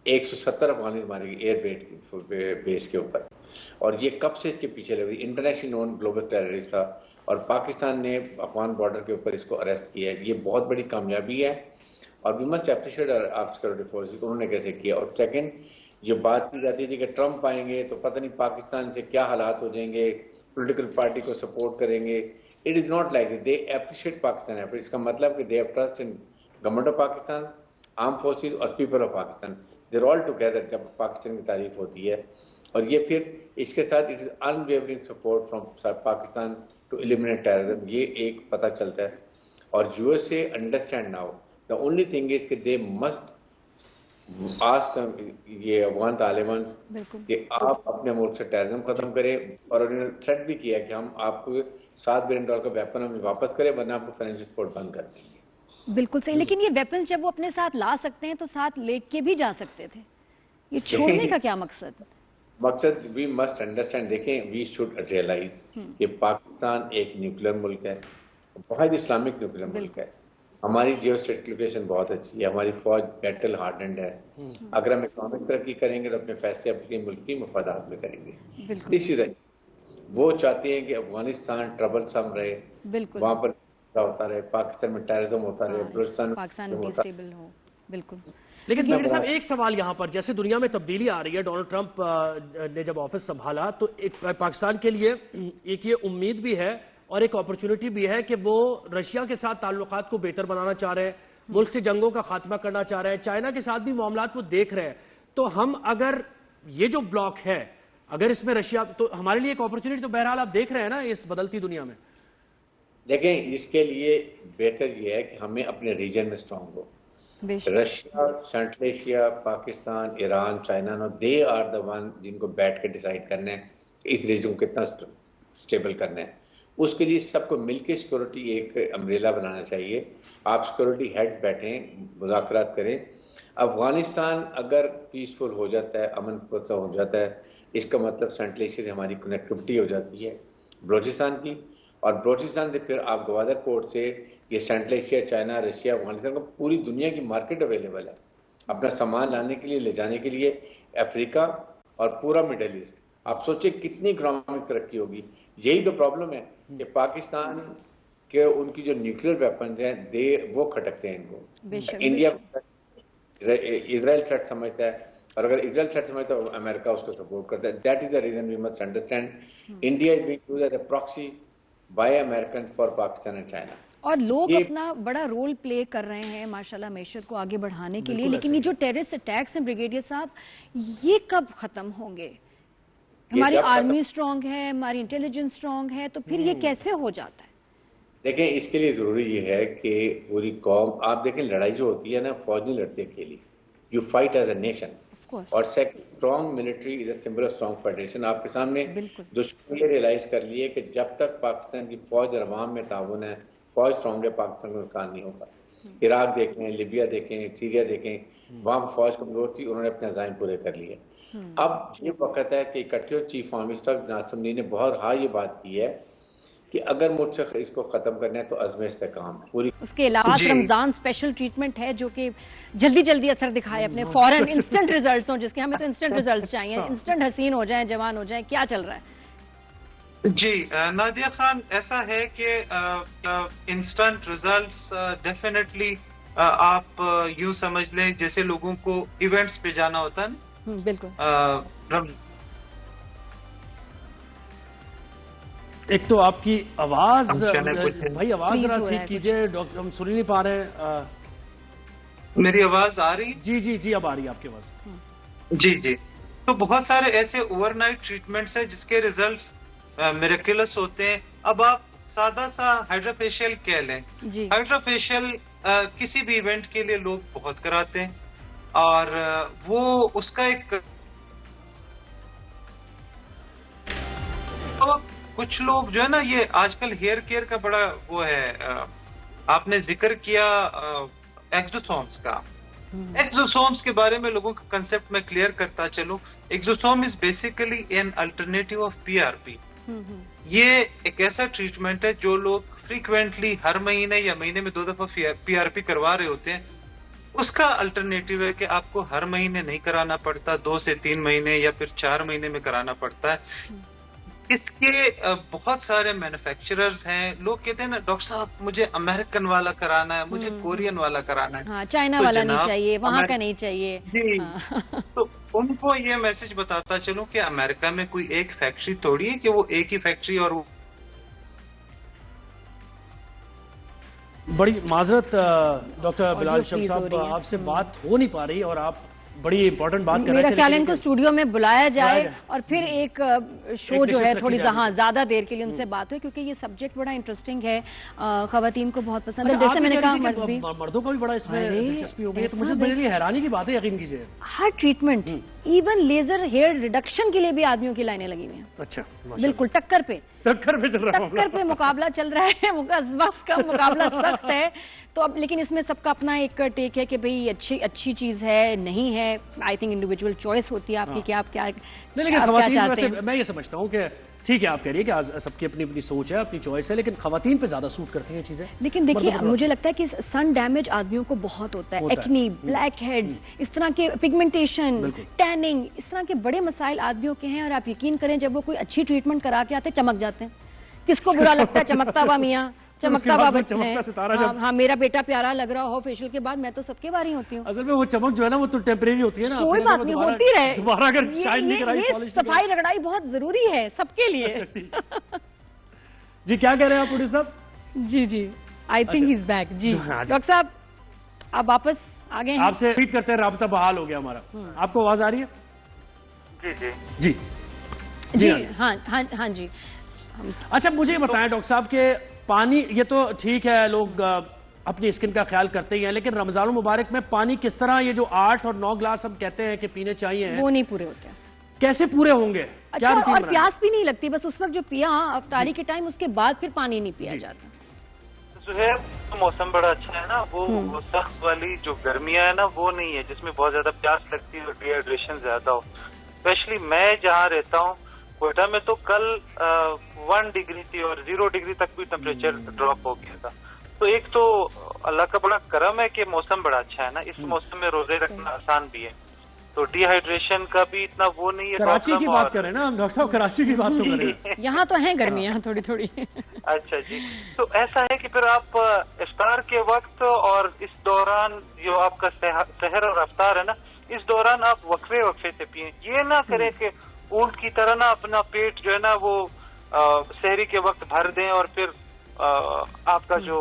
170 अफगानी मारे गए एयर बेस के ऊपर। और ये कब से इसके पीछे लगी, इंटरनेशनल नोन ग्लोबल टेररिस्ट था और पाकिस्तान ने अफगान बॉर्डर के ऊपर इसको अरेस्ट किया है। ये बहुत बड़ी कामयाबी है और we must appreciate our security forces, उन्होंने कैसे किया। और सेकंड, ये बात की जाती थी कि ट्रंप आएंगे तो पता नहीं पाकिस्तान से क्या हालात हो जाएंगे, पॉलिटिकल पार्टी को सपोर्ट करेंगे। It is not like they appreciate Pakistan effort. इसका मतलब कि they have trust in government of Pakistan, arm forces और people of Pakistan, they're all together जब पाकिस्तान की तारीफ होती है। और ये फिर इसके साथ it is unwavering support from Pakistan to eliminate terrorism, ये एक पता चलता है। और USA understand now the only thing is कि दे मस्ट आस्क ये अफगान तालिबान कि आप अपने मुल्क से टेररिज्म खत्म करें। और उन्होंने थ्रेट भी किया कि हम आपको $7 बिलियन का वेपन हमें वापस करें वरना आपको फाइनेंशियल सपोर्ट बंद कर देंगे। बिल्कुल सही, लेकिन ये वेपन जब वो अपने साथ ला सकते हैं तो साथ लेके भी जा सकते थे, ये छोड़ने का क्या मकसद? मकसद वी मस्ट अंडरस्टैंड, देखें वी शुड रियलाइज कि पाकिस्तान एक न्यूक्लियर मुल्क है, बहुत इस्लामिक न्यूक्लियर मुल्क है। हमारी जियो स्ट्रेटेजिक लोकेशन बहुत अच्छी है, हमारी फौज बैटल हार्डेंड है। अगर हम इकोनॉमिक तरक्की करेंगे तो अपने फैसले अपने मुल्क की मफादात में करेंगे। इसी तरह वो चाहते हैं कि अफगानिस्तान ट्रबल सम रहे, वहां पर होता रहे, पाकिस्तान में टेररिज्म होता रहे, पाकिस्तान डिस्टेबल हो। बिल्कुल। लेकिन ब्रिगेडियर साहब एक सवाल यहाँ पर, जैसे दुनिया में तब्दीली आ रही है, डोनाल्ड ट्रंप ने जब ऑफिस संभाला तो एक पाकिस्तान के लिए एक ये उम्मीद भी है और एक अपॉर्चुनिटी भी है कि वो रशिया के साथ ताल्लुकात को बेहतर बनाना चाह रहे हैं, मुल्क से जंगों का खात्मा करना चाह रहे हैं, चाइना के साथ भी मामलात वो देख रहे हैं। तो हम अगर ये जो ब्लॉक है अगर इसमें रशिया, तो हमारे लिए एक अपॉर्चुनिटी तो बहरहाल आप देख रहे हैं ना इस बदलती दुनिया में। देखें, इसके लिए बेहतर ये है कि हमें अपने रीजन में स्ट्रांग हो। Russia, central Asia, Pakistan, Iran, China, no they are the one जिनको बैठ के डिसाइड करना है इस रीजन को कितना स्टेबल करना है। उसके लिए सबको मिलकर सिक्योरिटी एक अम्ब्रेला बनाना चाहिए। आप सिक्योरिटी हेड्स बैठें, मुज़ाकरात करें। अफगानिस्तान अगर पीसफुल हो जाता है, अमन पुरसा हो जाता है, इसका मतलब सेंट्रल एशिया से हमारी कनेक्टिविटी हो जाती है बलूचिस्तान की, और बलूचिस्तान से फिर आप गवादर पोर्ट से ये central Asia, China, Russia, Afghanistan को पूरी दुनिया की मार्केट अवेलेबल है अपना सामान लाने के लिए, ले जाने के लिए। अफ्रीका और पूरा मिडल ईस्ट आप सोचिए कितनी इकोनॉमिक तरक्की होगी। यही तो प्रॉब्लम है कि पाकिस्तान के उनकी जो न्यूक्लियर वेपन्स हैं वो खटकते हैं इनको। इंडिया इजराइल थ्रेट समझता है, और अगर इजराइल थ्रेट समझता है तो अमेरिका उसको सपोर्ट करता है। That is the reason we must understand India is being used as a proxy by American for Pakistan and China. और लोग अपना बड़ा रोल प्ले कर रहे हैं माशाल्लाह मैशत को आगे बढ़ाने के लिए, लेकिन ये जो टेररिस्ट अटैक्स हैं ब्रिगेडियर साहब, ये कब खत्म होंगे? हमारी आर्मी स्ट्रांग है, हमारी इंटेलिजेंस स्ट्रांग है, तो फिर ये कैसे हो जाता है? देखें, इसके लिए जरूरी ये है कि पूरी कौम, आप देखें लड़ाई जो होती है ना, फौज नहीं लड़ती अकेली, you fight as a nation. और second, strong military is a symbol of strong federation. आपके सामने दुश्मन ये रियलाइज कर लिए कि जब तक पाकिस्तान की फौज और अवाम में ताउन है, फौज स्ट्रॉन्ग है, पाकिस्तान को नुकसान नहीं होगा। इराक देखें, लिबिया देखें, सीरिया देखें, वहां फौज कमजोर थी, उन्होंने अपने अज़ाइम पूरे कर लिए। अब ये वक्त है कि इकट्ठे चीफ आर्मी स्टाफ नासिम ली ने बहुत ये बात की है कि अगर मुझसे इसको खत्म करना है तो अज़्म इस्तेकाम है पूरी। उसके अलावा रमजान स्पेशल ट्रीटमेंट है जो कि जल्दी जल्दी असर दिखाए, अपने फौरन इंस्टेंट रिजल्ट्स हों, जिसके हमें तो इंस्टेंट रिजल्ट्स चाहिए, इंस्टेंट हसीन हो जाए, जवान हो जाए। क्या चल रहा है? जी नादिया खान, ऐसा है कि इंस्टेंट रिजल्ट्स डेफिनेटली आप यूं समझ लें जैसे लोगों को इवेंट्स पे जाना होता है ना। बिल्कुल। एक तो आपकी आवाज, भाई आवाज जरा ठीक कीजिए डॉक्टर, हम सुन नहीं पा रहे। मेरी आवाज आ रही? जी जी जी, अब आ रही है आपकी आवाज। जी जी, तो बहुत सारे ऐसे ओवरनाइट ट्रीटमेंट्स हैं जिसके रिजल्ट्स मिरेकुलस होते हैं। अब आप सादा सा हाइड्रोफेशियल कह लें, हाइड्रोफेशियल किसी भी इवेंट के लिए लोग बहुत कराते हैं, और वो उसका एक तो कुछ लोग जो है ना, ये आजकल हेयर केयर का बड़ा वो है। आपने जिक्र किया एक्सोसोम्स का। एक्सोसोम्स के बारे में लोगों का कंसेप्ट में क्लियर करता चलो। Exosome is basically an alternative of PRP. ये एक ऐसा ट्रीटमेंट है जो लोग फ्रीक्वेंटली हर महीने या महीने में 2 दफा पीआरपी करवा रहे होते हैं। उसका अल्टरनेटिव है कि आपको हर महीने नहीं कराना पड़ता, 2 से 3 महीने या फिर 4 महीने में कराना पड़ता है। इसके बहुत सारे मैन्युफैक्चरर्स हैं। लोग कहते हैं ना डॉक्टर साहब मुझे अमेरिकन वाला कराना है, मुझे कोरियन वाला कराना है, हाँ, चाइना तो वाला नहीं चाहिए, वहां का नहीं चाहिए। जी हाँ। तो उनको ये मैसेज बताता चलूं कि अमेरिका में कोई एक फैक्ट्री थोड़ी है कि वो एक ही फैक्ट्री, और वो बड़ी माजरत डॉक्टर बिलाल शम्स साहब, आपसे बात हो नहीं पा रही और आप बड़ी इंपॉर्टेंट बात कर रहे थे। मेरा ख्याल है इनको स्टूडियो में बुलाया जाए और फिर एक शो जो है थोड़ी ज्यादा देर के लिए उनसे बात हुई, क्योंकि ये सब्जेक्ट बड़ा इंटरेस्टिंग है, खवातीन को बहुत पसंद है। जैसे मैंने कहा मर्दों का भी बड़ा इसमें दिलचस्पी हो गई है, तो मुझे मेरे लिए हैरानी की बात है, यकीन कीजिए। हर treatment, even laser hair reduction के लिए भी आदमियों की लाइनें लगी हुई हैं। अच्छा, बिल्कुल टक्कर पे चल रहा है, टक्कर पे मुकाबला चल रहा है। वक्त का मुकाबला सख्त है। तो अब लेकिन इसमें सबका अपना एक टेक है कि भाई अच्छी चीज है, नहीं है। आई थिंक इंडिविजुअल चॉइस होती है आपकी कि आप क्या लेकिन खवातीन वैसे मैं ये समझता हूँ कि ठीक है, आप कह रही है कि सबकी अपनी अपनी सोच है, अपनी चॉइस है, लेकिन खवातीन पे ज्यादा सूट करती हैं चीजें। लेकिन देखिए, मुझे लगता है कि सन डैमेज आदमियों को बहुत होता है, एक्नी, ब्लैक हेड्स, इस तरह के पिगमेंटेशन, टैनिंग, इस तरह के बड़े मसाइल आदमियों के हैं। और आप यकीन करें, जब वो कोई अच्छी ट्रीटमेंट करा के आते चमक जाते हैं। किसको बुरा लगता है चमकता हुआ मियाँ, चमकता हुआ बच्चा है। हाँ, मेरा बेटा प्यारा लग रहा हो फेशियल के बाद, मैं तो सबके बारी होती हूँ। असल में वो चमक जो है ना, वो तो टेम्परेरी होती है ना, कोई बात नहीं, होती रहे। दोबारा अगर शाइन नहीं कराई, पॉलिश सफाई रगड़ाई बहुत जरूरी है सबके लिए। जी क्या कह रहे हैं आप प्रोड्यूसर साहब? जी जी, I think he is back. जी डॉक्टर साहब, आप वापस आ गए हैं। आपसे उम्मीद करते हैं राब्ता बहाल हो गया हमारा। आपको आवाज आ रही है? जी जी जी जी, हाँ जी। अच्छा, मुझे बताएं डॉक्टर साहब के पानी, ये तो ठीक है, लोग अपनी स्किन का ख्याल करते ही हैं, लेकिन रमजान मुबारक में पानी किस तरह, ये जो 8 और 9 ग्लास हम कहते हैं कि पीने चाहिए, वो नहीं पूरे होते, कैसे पूरे होंगे? अच्छा, क्या रूटीन और प्यास भी नहीं लगती, बस उस वक्त जो पिया अफ्तारी के टाइम, उसके बाद फिर पानी नहीं पिया जाता। जो है मौसम बड़ा अच्छा है ना, वो सख्त वाली जो गर्मियां है ना, वो नहीं है जिसमें बहुत ज्यादा प्यास लगती है और डिहाइड्रेशन ज्यादा हो। स्पेशली मैं जहाँ रहता हूँ कोयटा में, तो कल 1 डिग्री थी और 0 डिग्री तक भी टेम्परेचर ड्रॉप हो गया था। तो एक तो अल्लाह का बड़ा करम है कि मौसम बड़ा अच्छा है ना, इस मौसम में रोजे रखना आसान भी है। तो डिहाइड्रेशन का भी इतना वो नहीं है। कराची की problem। बात करें ना हम डॉक्टर साहब, कराची की बात तो करें। यहाँ तो है गर्मियाँ थोड़ी थोड़ी। अच्छा जी, तो ऐसा है कि फिर आप इफ्तार के वक्त और इस दौरान जो आपका सहर और अफ्तार है ना, इस दौरान आप वक्फे वक्फे से पिए। ये ना करें कि ऊंट की तरह ना अपना पेट जो है ना वो सहरी के वक्त भर दें और फिर आपका जो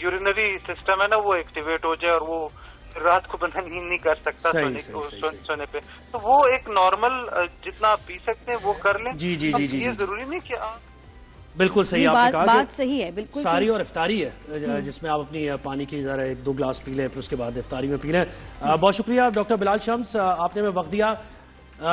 यूरिनरी सिस्टम है ना वो एक्टिवेट हो जाए और वो रात को बंदा नींद नहीं कर सकता सोने पे। तो वो एक नॉर्मल जितना आप पी सकते हैं वो कर लें। जी। ये जरूरी नहीं कि आप बिल्कुल सही आपने कहा, बात सही है बिल्कुल। सारी और इफ्तारी है जिसमें आप अपनी पानी की जरा 1-2 गिलास पी लें, फिर उसके बाद इफ्तारी में पी लें। बहुत शुक्रिया डॉक्टर बिलाल शम्स, आपने हमें वक्त दिया।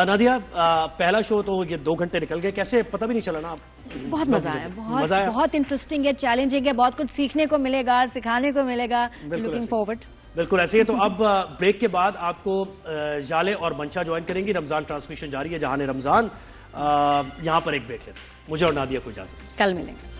नादिया, पहला शो तो ये 2 घंटे निकल गए, कैसे पता भी नहीं चला ना? बहुत मजा आया, बहुत इंटरेस्टिंग है, चैलेंजिंग है, बहुत कुछ सीखने को मिलेगा, सिखाने को मिलेगा। Looking forward. बिल्कुल ऐसे ही। तो अब ब्रेक के बाद आपको जाले और मंशा ज्वाइन करेंगी, रमजान ट्रांसमिशन जारी है जहां रमजान। यहाँ पर एक ब्रेक लेते हैं, मुझे और नादिया को इजाजत। कल मिलेंगे।